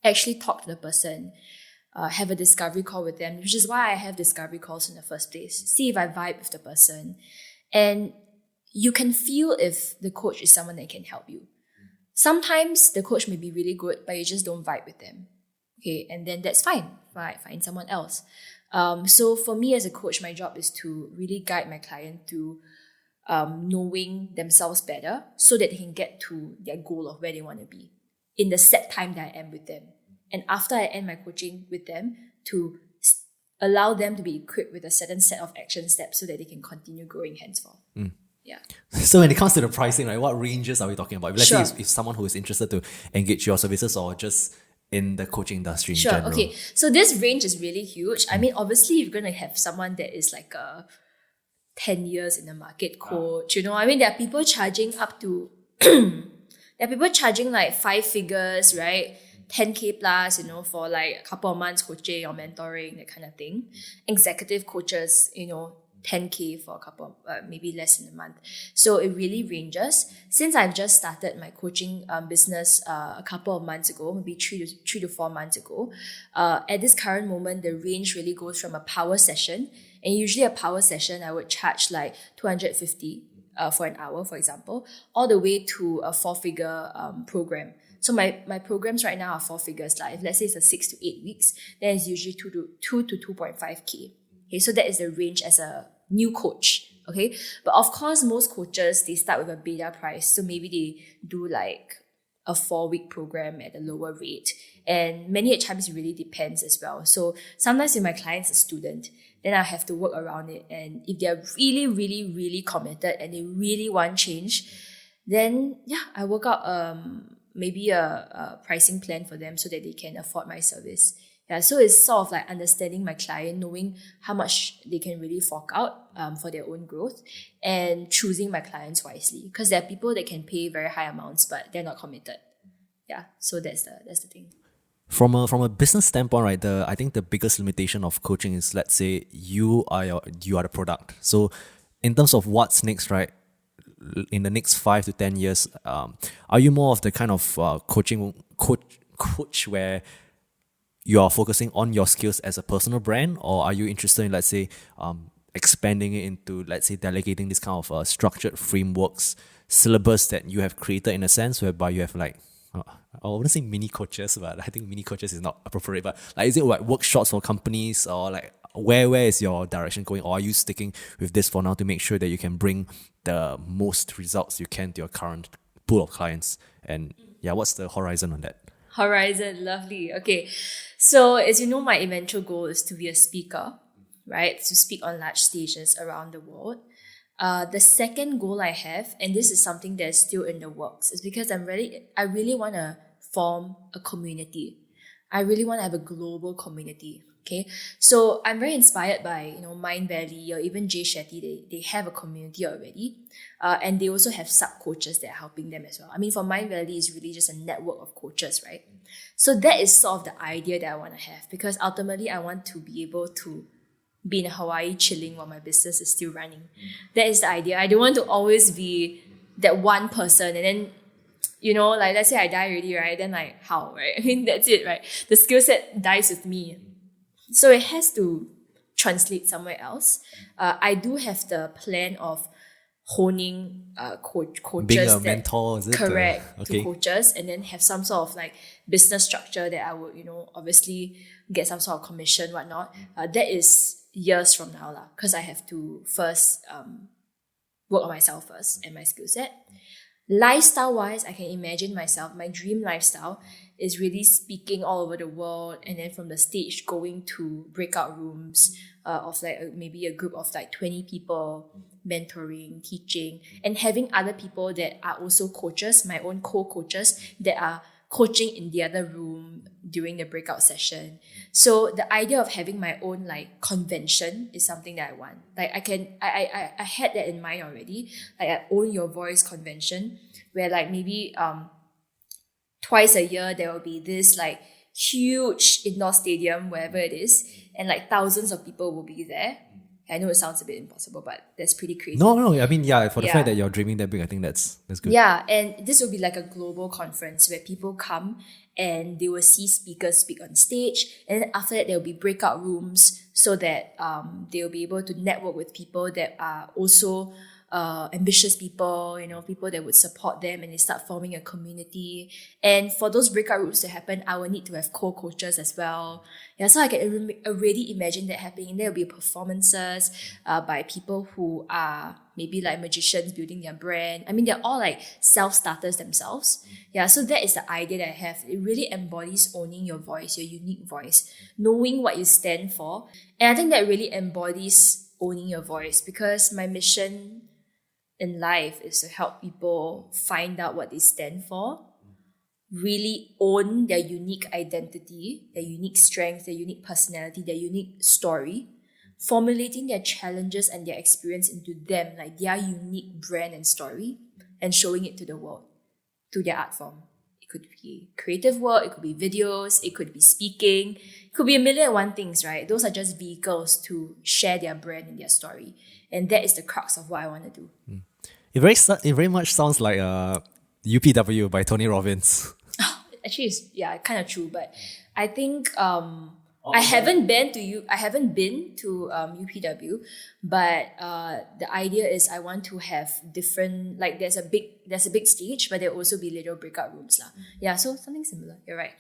Actually talk to the person, have a discovery call with them, which is why I have discovery calls in the first place. See if I vibe with the person. And you can feel if the coach is someone that can help you. Sometimes the coach may be really good, but you just don't vibe with them. Okay, and then that's fine. Find someone else. So for me as a coach, my job is to really guide my client through knowing themselves better so that they can get to their goal of where they want to be in the set time that I am with them. And after I end my coaching with them, to allow them to be equipped with a certain set of action steps so that they can continue growing henceforth. Yeah. So when it comes to the pricing, right, what ranges are we talking about? Let's Sure. say if someone who is interested to engage your services or just in the coaching industry in general. Okay. So this range is really huge. I mean, obviously, you're going to have someone that is like a 10 years in the market coach. I mean, there are people charging up to, there are people charging like 5 figures, right? 10K plus, for like a couple of months coaching or mentoring, that kind of thing. Executive coaches, 10K for a couple of, maybe less than a month. So it really ranges. Since I've just started my coaching business a couple of months ago, maybe 3 to 4 months ago, at this current moment, the range really goes from a power session. And usually a power session, I would charge like 250 for an hour, for example, all the way to a 4-figure program. So my programs right now are 4 figures. Like if let's say it's a 6 to 8 weeks, then it's usually 2 to 2.5K. Okay, so that is the range as a new coach. Okay, but of course, most coaches, they start with a beta price. So maybe they do like a 4-week program at a lower rate. And many times it really depends as well. So sometimes if my client's a student, then I have to work around it. And if they're really, really, really committed and they really want change, then I work out maybe a pricing plan for them so that they can afford my service. Yeah, so it's sort of like understanding my client, knowing how much they can really fork out for their own growth, and choosing my clients wisely. Because there are people that can pay very high amounts, but they're not committed. Yeah, so that's the thing. From a business standpoint, right, I think the biggest limitation of coaching is, let's say you are the product. So in terms of what's next, right, in the next 5 to 10 years, are you more of the kind of coach where you are focusing on your skills as a personal brand, or are you interested in, let's say, expanding it into, let's say, delegating this kind of structured frameworks, syllabus that you have created in a sense, whereby you have like, I wouldn't say mini coaches, but I think mini coaches is not appropriate, but like, is it like workshops for companies, or like where is your direction going, or are you sticking with this for now to make sure that you can bring the most results you can to your current pool of clients? And what's the horizon on that? Horizon, lovely. Okay, so as you know, my eventual goal is to be a speaker, right? To speak on large stages around the world. The second goal I have, and this is something that's still in the works, is because I really want to form a community. I really want to have a global community. Okay, so I'm very inspired by Mind Valley or even Jay Shetty. They have a community already, and they also have sub coaches that are helping them as well. I mean, for Mind Valley, is really just a network of coaches, right? So that is sort of the idea that I want to have, because ultimately I want to be able to be in Hawaii chilling while my business is still running. That is the idea. I don't want to always be that one person and then, like let's say I die already, right? Then like how, right? I mean, that's it, right? The skill set dies with me. So it has to translate somewhere else. I do have the plan of honing coaches. Being a mentor, is it? Correct, Okay. to coaches, and then have some sort of like business structure that I would, obviously get some sort of commission, whatnot. That is years from now, because I have to first work on myself first and my skill set. Lifestyle-wise, I can imagine myself, my dream lifestyle is really speaking all over the world, and then from the stage going to breakout rooms of like maybe a group of like 20 people, mentoring, teaching, and having other people that are also coaches, my own co-coaches, that are coaching in the other room during the breakout session. So the idea of having my own like convention is something that I want. Like I had that in mind already. Like I own your voice convention, where like maybe twice a year there will be this like huge indoor stadium, wherever it is, and like thousands of people will be there. I know it sounds a bit impossible, but that's pretty crazy. No. I mean, yeah, for the Yeah. fact that you're dreaming that big, I think that's good. Yeah, and this will be like a global conference where people come and they will see speakers speak on stage, and then after that there will be breakout rooms so that they will be able to network with people that are also ambitious people, people that would support them, and they start forming a community. And for those breakout rooms to happen, I will need to have co-coaches as well. Yeah, so I can already imagine that happening. There will be performances by people who are maybe like magicians building their brand. I mean, they're all like self-starters themselves. Yeah, so that is the idea that I have. It really embodies owning your voice, your unique voice, knowing what you stand for. And I think that really embodies owning your voice, because my mission in life is to help people find out what they stand for, really own their unique identity, their unique strengths, their unique personality, their unique story, formulating their challenges and their experience into them, like their unique brand and story, and showing it to the world through their art form. It could be creative work, it could be videos, it could be speaking, it could be a million and one things, right? Those are just vehicles to share their brand and their story. And that is the crux of what I want to do. It very much sounds like UPW by Tony Robbins. Actually, it's kind of true. But I think I haven't been to UPW, but the idea is I want to have different, like there's a big stage, but there'll also be little breakout rooms lah. Yeah, so something similar. You're right.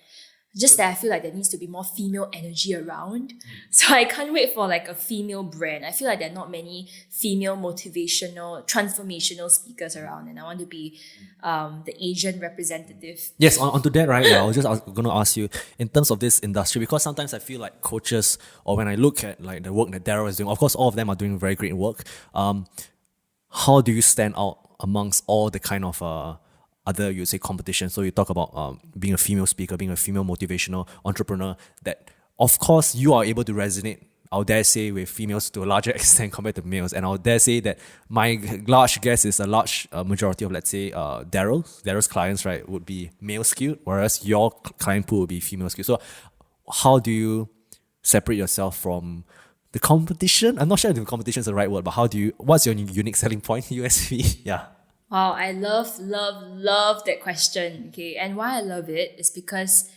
Just that I feel like there needs to be more female energy around. So I can't wait for like a female brand. I feel like there are not many female motivational, transformational speakers around, and I want to be the Asian representative. Yes, onto that, right? Yeah, I was just going to ask you, in terms of this industry, because sometimes I feel like coaches, or when I look at like the work that Daryl is doing, of course, all of them are doing very great work. How do you stand out amongst all the kind of other, you'd say, competition? So you talk about being a female speaker, being a female motivational entrepreneur, that of course you are able to resonate, I'll dare say, with females to a larger extent compared to males. And I'll dare say that my large guess is a large majority of, let's say, Daryl's clients, right, would be male skewed, whereas your client pool would be female skewed. So how do you separate yourself from the competition? I'm not sure if the competition is the right word, but what's your unique selling point, USP? Yeah. Wow, I love that question. Okay, and why I love it is because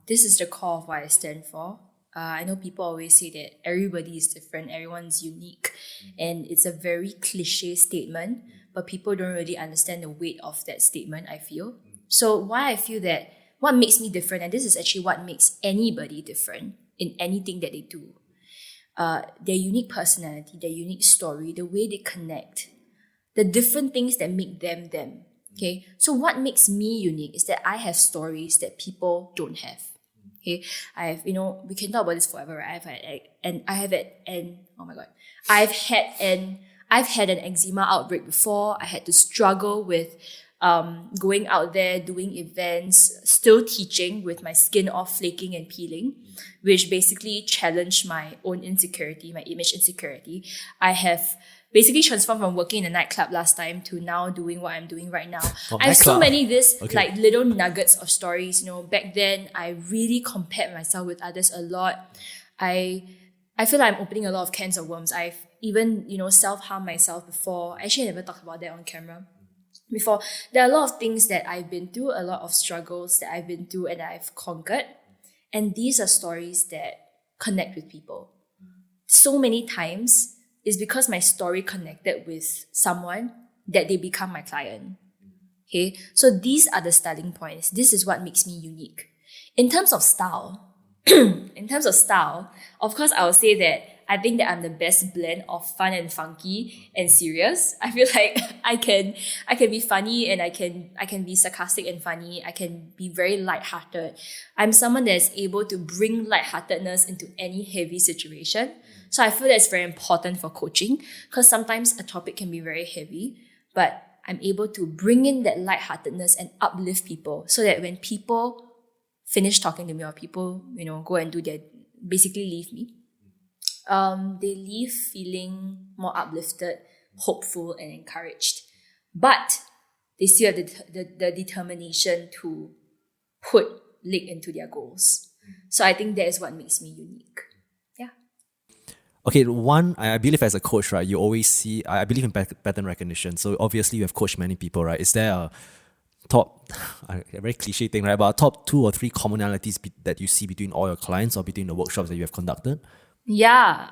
this is the core of what I stand for. I know people always say that everybody is different, everyone's unique, and it's a very cliche statement, but people don't really understand the weight of that statement, I feel. So why I feel that what makes me different, and this is actually what makes anybody different in anything that they do, their unique personality, their unique story, the way they connect, the different things that make them them. Okay, so what makes me unique is that I have stories that people don't have. Okay, I have, we can talk about this forever, right? I've had an eczema outbreak before. I had to struggle with going out there, doing events, still teaching with my skin all flaking and peeling, which basically challenged my own insecurity, my image insecurity. I have basically transformed from working in a nightclub last time to now doing what I'm doing right now. I have so many like little nuggets of stories. Back then I really compared myself with others a lot. I feel like I'm opening a lot of cans of worms. I've even, self-harmed myself before. Actually, I never talked about that on camera before. There are a lot of things that I've been through, a lot of struggles that I've been through and I've conquered. And these are stories that connect with people. So many times, is because my story connected with someone that they become my client. Okay, so these are the starting points. This is what makes me unique. In terms of style, of course, I will say that I think that I'm the best blend of fun and funky and serious. I feel like I can be funny and I can be sarcastic and funny. I can be very lighthearted. I'm someone that's able to bring lightheartedness into any heavy situation. So I feel that's very important for coaching, because sometimes a topic can be very heavy, but I'm able to bring in that lightheartedness and uplift people, so that when people finish talking to me, or people, go and basically leave me, they leave feeling more uplifted, hopeful, and encouraged. But they still have the determination to put leg into their goals. So I think that is what makes me unique. Yeah. Okay, one, I believe as a coach, right, you always see, I believe in pattern recognition. So obviously you have coached many people, right? Is there a top, a very cliche thing, right, but top 2 or 3 commonalities that you see between all your clients or between the workshops that you have conducted? Yeah.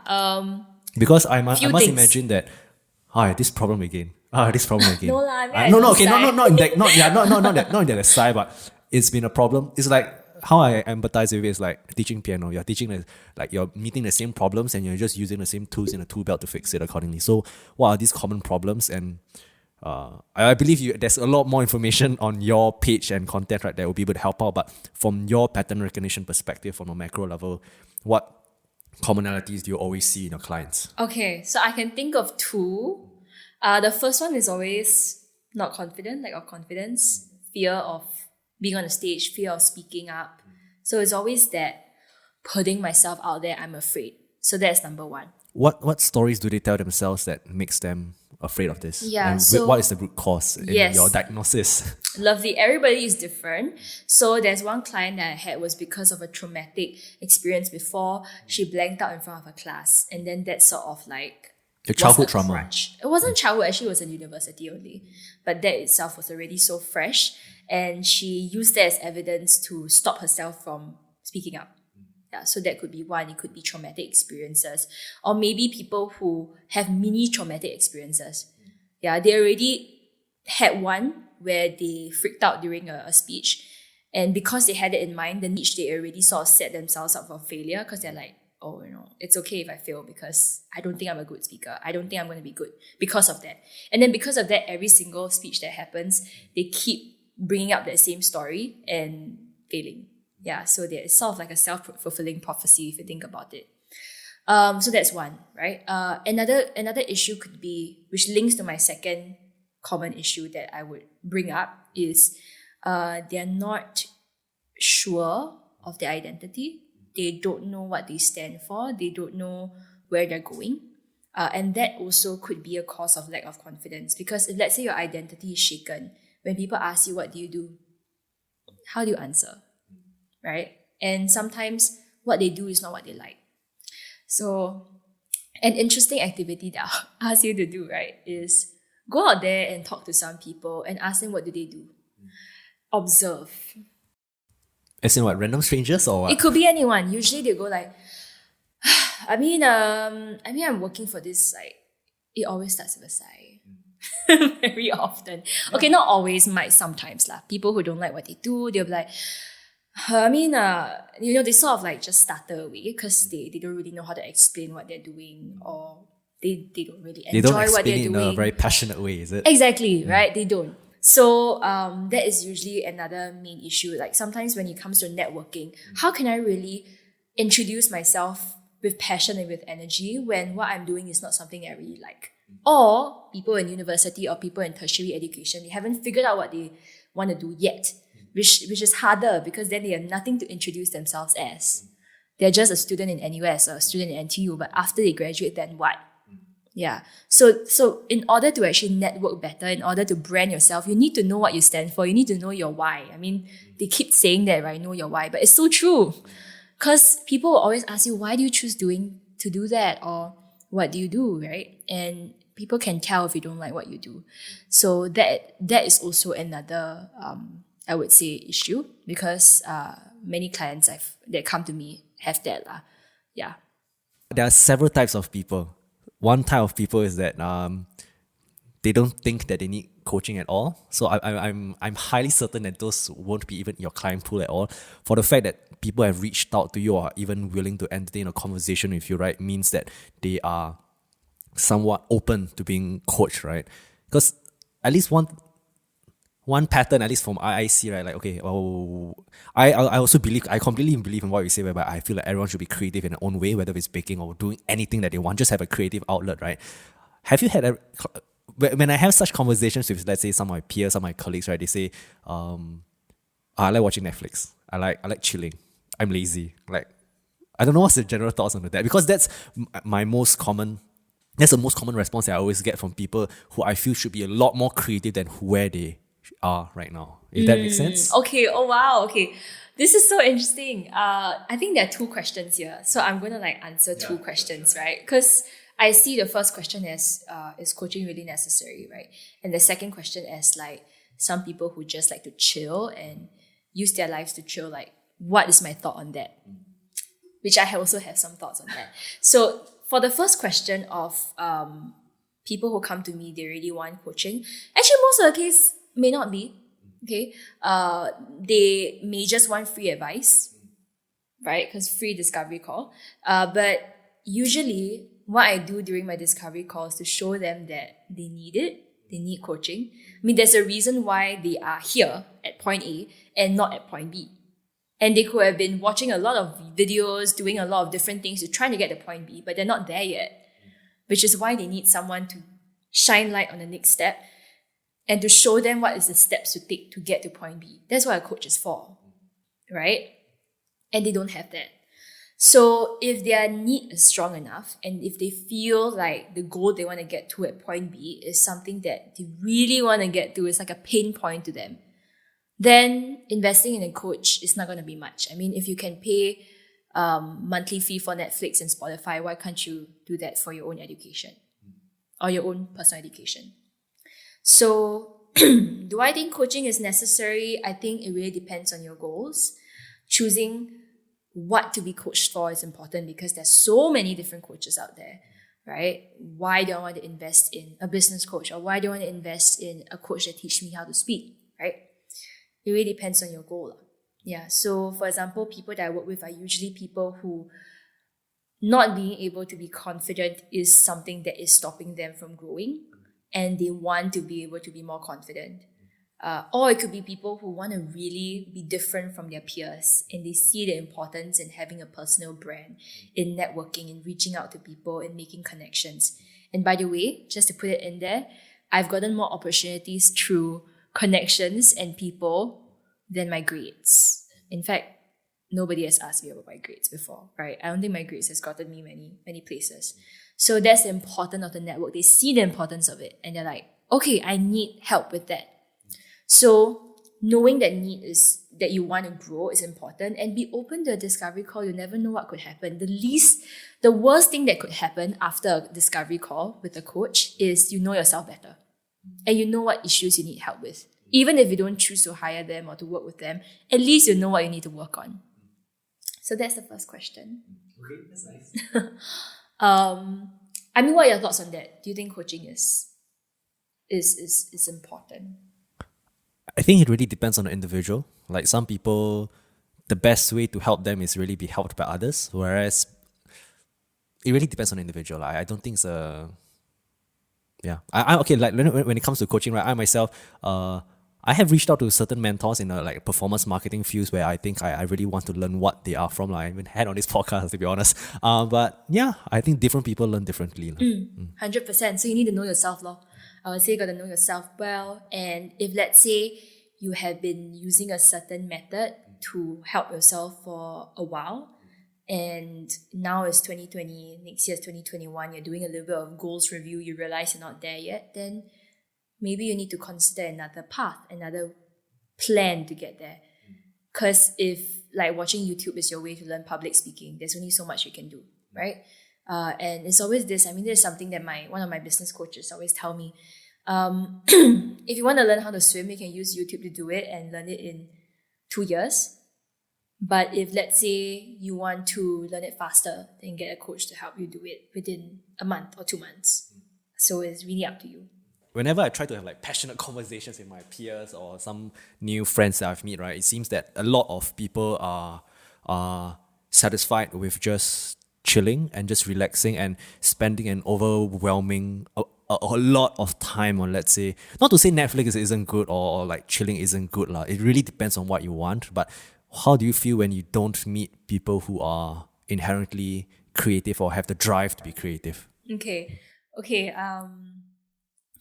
Because I must things. imagine that, this problem again. This problem again. No lah, I no, don't okay, sigh. not in that, not in that side, but it's been a problem. It's like, how I empathize with it is like teaching piano. You're teaching, like you're meeting the same problems and you're just using the same tools in a tool belt to fix it accordingly. So what are these common problems? And I believe there's a lot more information on your page and content, right, that will be able to help out. But from your pattern recognition perspective, from a macro level, what commonalities do you always see in your clients? Okay, so I can think of 2. The first one is always not confident, lack of confidence, fear of being on a stage, fear of speaking up. So it's always that putting myself out there, I'm afraid. So that's number 1. What stories do they tell themselves that makes them afraid of this? Yeah, and so what is the root cause in yes. your diagnosis? Lovely. Everybody is different. So there's one client that I had was because of a traumatic experience before. She blanked out in front of her class. And then that sort of like Your childhood was a trauma. crutch. It wasn't childhood, actually it was in university only. But that itself was already so fresh. And she used that as evidence to stop herself from speaking up. Yeah, so that could be one. It could be traumatic experiences. Or maybe people who have mini traumatic experiences. Yeah, they already had one where they freaked out during a speech. And because they had it in mind, the niche, they already sort of set themselves up for failure, because they're like, oh, it's okay if I fail because I don't think I'm a good speaker. I don't think I'm going to be good because of that. And then because of that, every single speech that happens, they keep bringing up that same story and failing. Yeah, so it's sort of like a self-fulfilling prophecy if you think about it. So that's one, right? Another issue could be, which links to my second common issue that I would bring up, is they're not sure of their identity. They don't know what they stand for. They don't know where they're going. And that also could be a cause of lack of confidence. Because if, let's say, your identity is shaken, when people ask you, what do you do? How do you answer? Right? And sometimes what they do is not what they like. So an interesting activity that I'll ask you to do, right, is go out there and talk to some people and ask them, what do they do? Observe. As in what, random strangers or what? It could be anyone. Usually they go like, I'm working for this site. It always starts with a sigh. Very often. Okay, not always, might sometimes lah. People who don't like what they do, they'll be like, they sort of like just stutter away because they don't really know how to explain what they're doing, or they don't really enjoy what they're doing. They don't explain in a very passionate way, is it? Exactly, right? They don't. So that is usually another main issue. Like sometimes when it comes to networking, how can I really introduce myself with passion and with energy when what I'm doing is not something I really like? Or people in university or people in tertiary education, they haven't figured out what they want to do yet, which is harder because then they have nothing to introduce themselves as. They're just a student in NUS or a student in NTU, but after they graduate, then what? Yeah. So in order to actually network better, in order to brand yourself, you need to know what you stand for. You need to know your why. I mean, they keep saying that, right? Know your why, but it's so true. Because people will always ask you, why do you choose to do that? Or what do you do, right? And people can tell if you don't like what you do. So that is also another, I would say, issue, because many clients that come to me have that. Yeah. There are several types of people. One type of people is that they don't think that they need coaching at all. So I'm highly certain that those won't be even your client pool at all. For the fact that people have reached out to you or are even willing to entertain a conversation with you, right, means that they are somewhat open to being coached, right? Because at least one pattern, at least from I see, right? Like, okay, I also believe, I completely believe in what you say, whereby I feel like everyone should be creative in their own way, whether it's baking or doing anything that they want, just have a creative outlet, right? Have you had when I have such conversations with, let's say, some of my peers, some of my colleagues, right? They say, I like watching Netflix. I like chilling. I'm lazy. Like, I don't know what's the general thoughts on that, because that's my most common. That's the most common response that I always get from people who I feel should be a lot more creative than where they are right now. If that makes sense. Okay. Oh wow. Okay. This is so interesting. I think there are two questions here, so I'm gonna answer two questions, right? Because I see the first question as is coaching really necessary, right? And the second question as some people who just like to chill and use their lives to chill. Like, what is my thought on that? Which I also have some thoughts on that. So for the first question of people who come to me, they really want coaching. Actually, most of the case may not be. Okay, they may just want free advice, right? Because free discovery call. But usually, what I do during my discovery call is to show them that they need it. They need coaching. I mean, there's a reason why they are here at point A and not at point B. And they could have been watching a lot of videos, doing a lot of different things to try to get to point B, but they're not there yet. Which is why they need someone to shine light on the next step and to show them what is the steps to take to get to point B. That's what a coach is for, right? And they don't have that. So if their need is strong enough, and if they feel like the goal they want to get to at point B is something that they really want to get to, is like a pain point to them, then investing in a coach is not going to be much. I mean, if you can pay monthly fee for Netflix and Spotify, why can't you do that for your own education or your own personal education? So do I think coaching is necessary? I think it really depends on your goals. Choosing what to be coached for is important because there's so many different coaches out there, right? Why do I want to invest in a business coach, or why do I want to invest in a coach that teach me how to speak, right? It really depends on your goal. Yeah. So for example, people that I work with are usually people who not being able to be confident is something that is stopping them from growing, and they want to be able to be more confident. Or it could be people who want to really be different from their peers, and they see the importance in having a personal brand, in networking, in reaching out to people, and making connections. And by the way, just to put it in there, I've gotten more opportunities through connections and people than my grades. In fact, nobody has asked me about my grades before, right? I don't think my grades has gotten me many places. So that's the importance of the network. They see the importance of it, and they're like, okay, I need help with that. So knowing that need is that you want to grow is important, and be open to a discovery call. You never know what could happen. The worst thing that could happen after a discovery call with a coach is you know yourself better, and you know what issues you need help with. Even if you don't choose to hire them or to work with them, at least you know what you need to work on. So that's the first question. Okay, that's nice. I mean, what are your thoughts on that? Do you think coaching is important? I think it really depends on the individual. Like, some people, the best way to help them is really be helped by others, whereas it really depends on the individual. I don't think it's a... Yeah. Okay, like when it comes to coaching, right, I myself, I have reached out to certain mentors in like performance marketing fields where I think I really want to learn what they are from. I haven't had on this podcast, to be honest. But yeah, I think different people learn differently. 100%. So you need to know yourself, lor. I would say you got to know yourself well. And if, let's say, you have been using a certain method to help yourself for a while, and now it's 2020, next year is 2021, you're doing a little bit of goals review, you realize you're not there yet, then maybe you need to consider another path, another plan to get there. Because if like watching YouTube is your way to learn public speaking, there's only so much you can do, right? And it's always this, I mean, there's something that one of my business coaches always tell me. If you want to learn how to swim, you can use YouTube to do it and learn it in 2 years. But if, let's say, you want to learn it faster, then get a coach to help you do it within a month or 2 months. So it's really up to you. whenever I try to have like passionate conversations with my peers or some new friends that I've met, right, it seems that a lot of people are satisfied with just chilling and just relaxing and spending an overwhelming a lot of time on, let's say, not to say Netflix isn't good or like chilling isn't good lah. It really depends on what you want. But how do you feel when you don't meet people who are inherently creative or have the drive to be creative? Okay.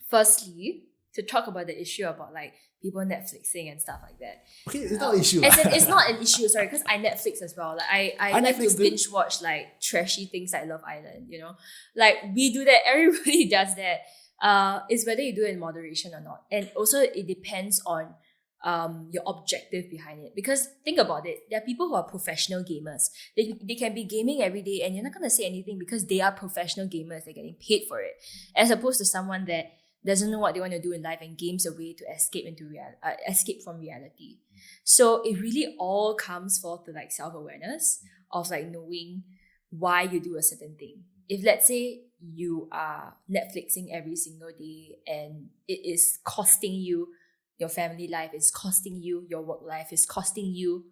Firstly, to talk about the issue about like people Netflixing and stuff like that. Okay, it's not an issue. It's not an issue, sorry, because I Netflix as well. Like I like Netflix to binge watch like trashy things like Love Island, you know? Like we do that, everybody does that. It's whether you do it in moderation or not. And also it depends on your objective behind it. Because think about it, there are people who are professional gamers. They can be gaming every day and you're not going to say anything because they are professional gamers. They're getting paid for it. As opposed to someone that doesn't know what they want to do in life and games a way to escape from reality. So it really all comes forth to like self-awareness of like knowing why you do a certain thing. If let's say you are Netflixing every single day and it is costing you your family life, it's costing you your work life, it's costing you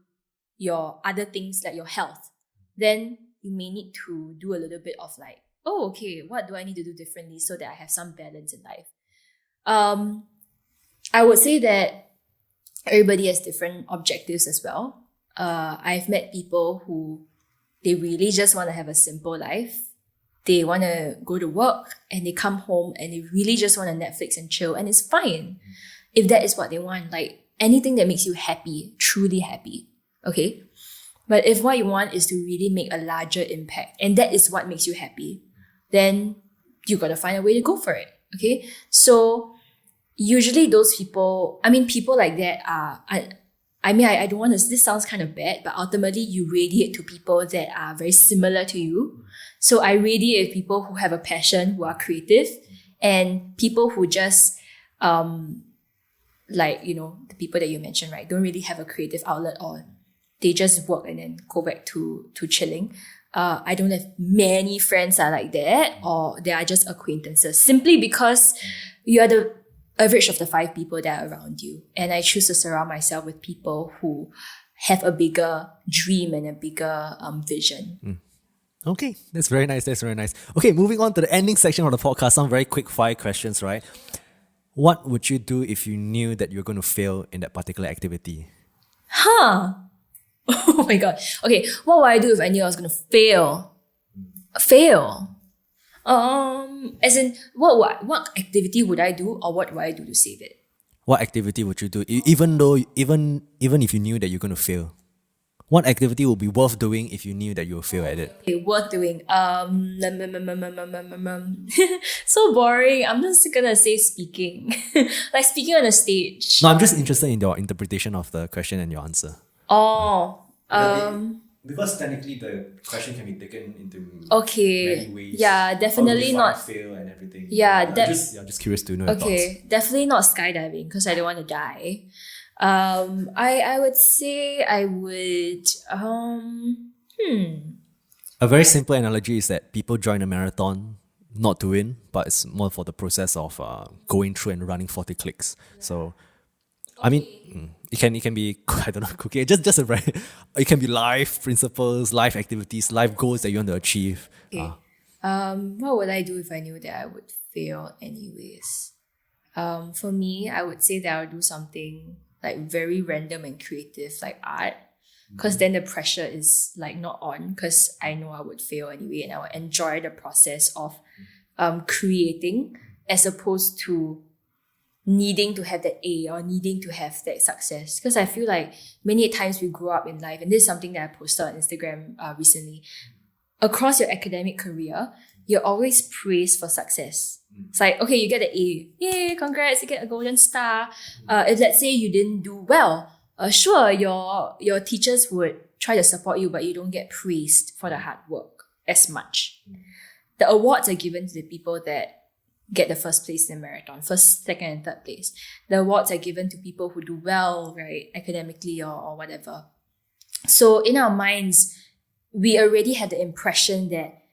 your other things like your health, then you may need to do a little bit of like, oh, okay, what do I need to do differently so that I have some balance in life? I would say that everybody has different objectives as well. I've met people who they really just want to have a simple life. They want to go to work and they come home and they really just want to Netflix and chill, and it's fine if that is what they want. Like anything that makes you happy, truly happy. Okay. But if what you want is to really make a larger impact and that is what makes you happy, then you got to find a way to go for it. Okay. So usually those people, people like that are, I don't want to, this sounds kind of bad, but ultimately you radiate to people that are very similar to you. So I radiate with people who have a passion, who are creative, and people who just, the people that you mentioned, right, don't really have a creative outlet or they just work and then go back to chilling. I don't have many friends that are like that, or they are just acquaintances, simply because you are the average of the 5 people that are around you. And I choose to surround myself with people who have a bigger dream and a bigger vision. Okay, that's very nice. Okay, moving on to the ending section of the podcast, some very quick fire questions, right? What would you do if you knew that you're going to fail in that particular activity? Oh my God. Okay, what would I do if I knew I was going to fail? Fail? As in, what activity would I do, or what would I do to save it? What activity would you do, even if you knew that you're going to fail? What activity would be worth doing if you knew that you would fail at it? Okay, worth doing. So boring. I'm just gonna say speaking. Like speaking on a stage. No, I'm just interested in your interpretation of the question and your answer. Because technically the question can be taken into many ways. Yeah, definitely not. Fail and everything. Yeah, I'm just curious to know your thoughts. Okay, definitely not skydiving because I don't want to die. I would say I would. A very simple analogy is that people join a marathon not to win, but it's more for the process of going through and running 40 clicks. So, it can be, I don't know, cooking. Just a very, it can be life principles, life activities, life goals that you want to achieve. Okay. What would I do if I knew that I would fail anyways? For me, I would say that I would do something like very random and creative, like art, because then the pressure is like not on, because I know I would fail anyway, and I would enjoy the process of creating, as opposed to needing to have that A or needing to have that success. Because I feel like many times we grow up in life, and this is something that I posted on Instagram recently, across your academic career, you're always praised for success. It's like, okay, you get an A. Yay, congrats, you get a golden star. If let's say you didn't do well, sure, your teachers would try to support you, but you don't get praised for the hard work as much. The awards are given to the people that get the first place in the marathon, first, second, and third place. The awards are given to people who do well, right, academically or whatever. So in our minds, we already had the impression that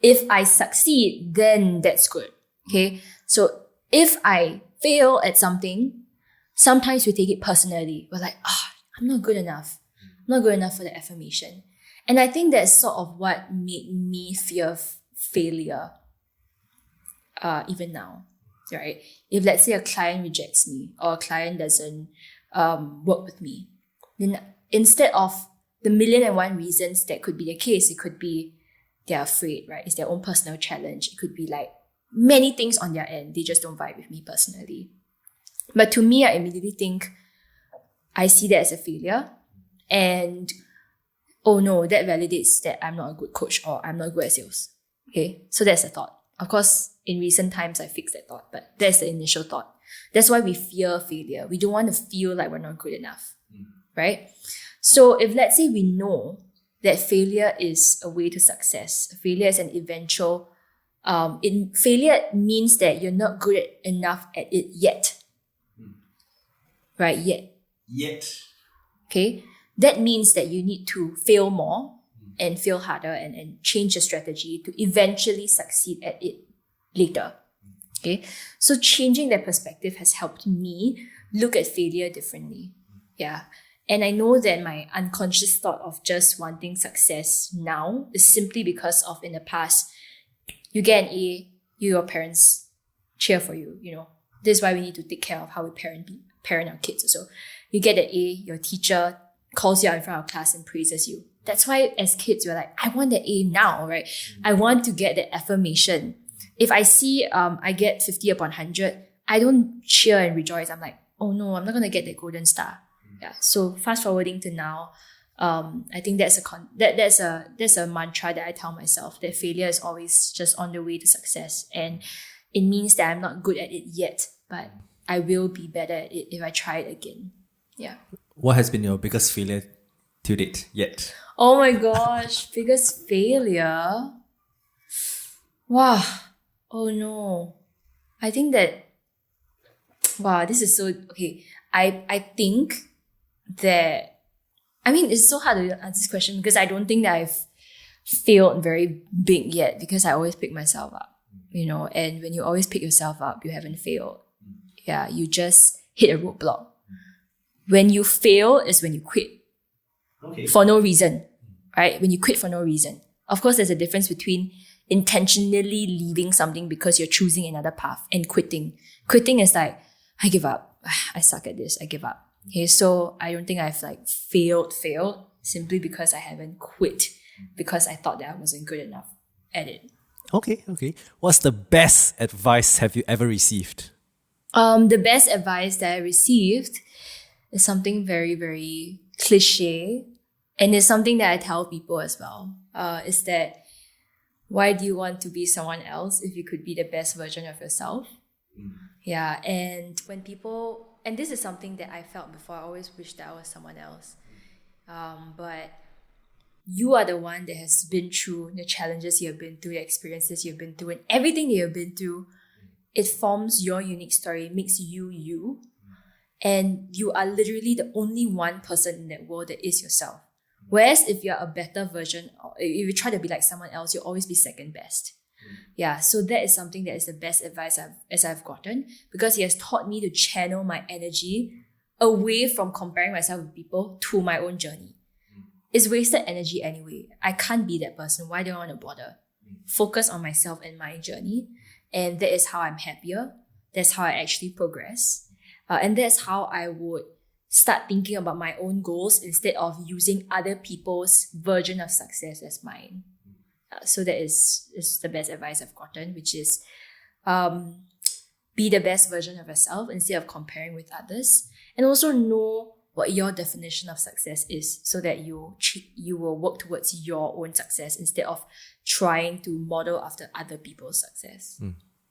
if I succeed, then that's good. Okay, so if I fail at something, sometimes we take it personally. We're like, I'm not good enough. I'm not good enough for the affirmation. And I think that's sort of what made me fear failure even now, right? If let's say a client rejects me or a client doesn't work with me, then instead of the million and one reasons that could be the case, it could be they're afraid, right? It's their own personal challenge. It could be like many things on their end. They just don't vibe with me personally. But to me, I immediately think I see that as a failure. And oh no, that validates that I'm not a good coach or I'm not good at sales. Okay, so that's the thought. Of course, in recent times, I fixed that thought, but that's the initial thought. That's why we fear failure. We don't want to feel like we're not good enough, right? So if let's say we know that failure is a way to success, failure is an eventual, failure means that you're not good enough at it yet. Right? Yet. Okay? That means that you need to fail more and fail harder and change your strategy to eventually succeed at it later. Okay? So changing that perspective has helped me look at failure differently. Yeah. And I know that my unconscious thought of just wanting success now is simply because of in the past, you get an A, your parents cheer for you, you know. This is why we need to take care of how we parent our kids. So you get an A, your teacher calls you out in front of class and praises you. That's why as kids, we're like, I want the A now, right? I want to get the affirmation. If I see I get 50 upon 100, I don't cheer and rejoice. I'm like, oh no, I'm not going to get the golden star. Yeah. So fast forwarding to now, I think that's a mantra that I tell myself, that failure is always just on the way to success. And it means that I'm not good at it yet, but I will be better at it if I try it again. Yeah. What has been your biggest failure to date yet? Oh my gosh, biggest failure. Wow. Oh no. I think that, wow, this is so, okay. I think that, I mean, it's so hard to answer this question because I don't think that I've failed very big yet because I always pick myself up, you know, and when you always pick yourself up, you haven't failed. Yeah, you just hit a roadblock. When you fail is when you quit. Okay. For no reason, right? When you quit for no reason. Of course, there's a difference between intentionally leaving something because you're choosing another path and quitting. Quitting is like, I give up. I suck at this. I give up. Okay, so I don't think I've like failed simply because I haven't quit because I thought that I wasn't good enough at it. Okay. What's the best advice have you ever received? The best advice that I received is something very, very cliche, and it's something that I tell people as well. Is that why do you want to be someone else if you could be the best version of yourself? Yeah, and when people, and this is something that I felt before, I always wished that I was someone else. But you are the one that has been through the challenges you have been through, the experiences you've been through, and everything that you've been through. It forms your unique story, it makes you you. And you are literally the only one person in that world that is yourself. Whereas if you're a better version, or if you try to be like someone else, you'll always be second best. Yeah, so that is something that is the best advice I've gotten, because it has taught me to channel my energy away from comparing myself with people to my own journey. It's wasted energy anyway. I can't be that person. Why do I want to bother? Focus on myself and my journey. And that is how I'm happier. That's how I actually progress. And that's how I would start thinking about my own goals instead of using other people's version of success as mine. So that is the best advice I've gotten, which is be the best version of yourself instead of comparing with others. And also know what your definition of success is so that you will work towards your own success instead of trying to model after other people's success.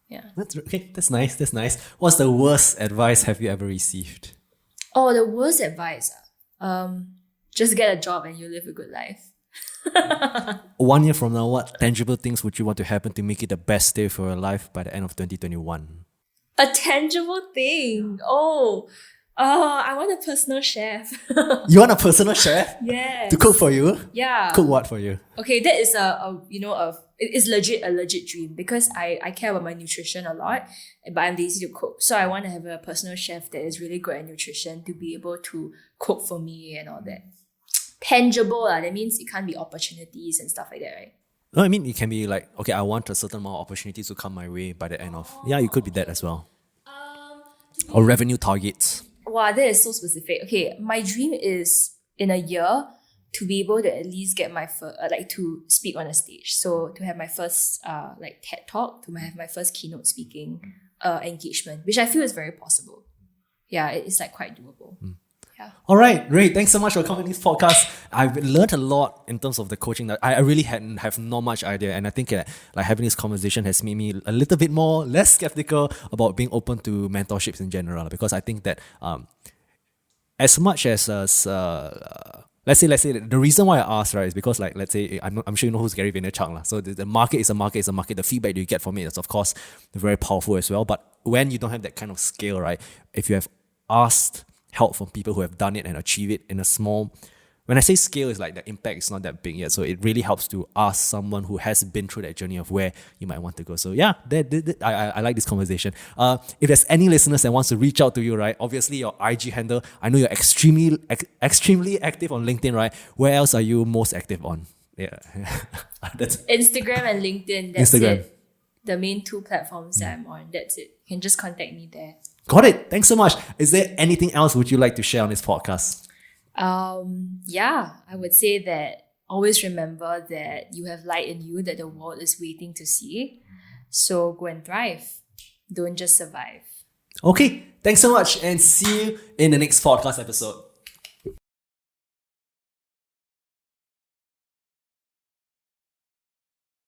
Yeah. That's nice. What's the worst advice have you ever received? Oh, the worst advice? Just get a job and you live a good life. 1 year from now, what tangible things would you want to happen to make it the best day for your life by the end of 2021? A tangible thing? Oh, Oh, I want a personal chef. You want a personal chef Yes. to cook for you? Yeah. Cook what for you? Okay, that is it's legit a legit dream because I care about my nutrition a lot, but I'm lazy to cook. So I want to have a personal chef that is really good at nutrition to be able to cook for me and all that. Tangible, that means it can't be opportunities and stuff like that, right? No, I mean, it can be like, okay, I want a certain amount of opportunities to come my way by the end of. Yeah, it could be that as well. Or revenue targets. Wow, that is so specific. Okay, my dream is in a year to be able to at least get my to speak on a stage. So to have my first TED talk, to have my first keynote speaking engagement, which I feel is very possible. Yeah, it's like quite doable. Yeah. All right, great. Thanks so much for coming to this podcast. I've learned a lot in terms of the coaching that I really have not much idea, and I think like having this conversation has made me a little bit less skeptical about being open to mentorships in general. Because I think that as much as let's say the reason why I asked, right, is because like let's say I'm sure you know who's Gary Vaynerchuk lah. So the market is a market. The feedback that you get from it is of course very powerful as well. But when you don't have that kind of scale, right, if you have asked help from people who have done it and achieve it in a small, when I say scale, is like the impact is not that big yet. So it really helps to ask someone who has been through that journey of where you might want to go. So yeah, I like this conversation. If there's any listeners that wants to reach out to you, right, obviously your IG handle, I know you're extremely active on LinkedIn, right? Where else are you most active on? Yeah. That's Instagram and LinkedIn. That's Instagram. it. The main two platforms that I'm on. That's it. You can just contact me there. Got it. Thanks so much. Is there anything else would you like to share on this podcast? Yeah, I would say that always remember that you have light in you that the world is waiting to see. So go and thrive. Don't just survive. Okay. Thanks so much and see you in the next podcast episode.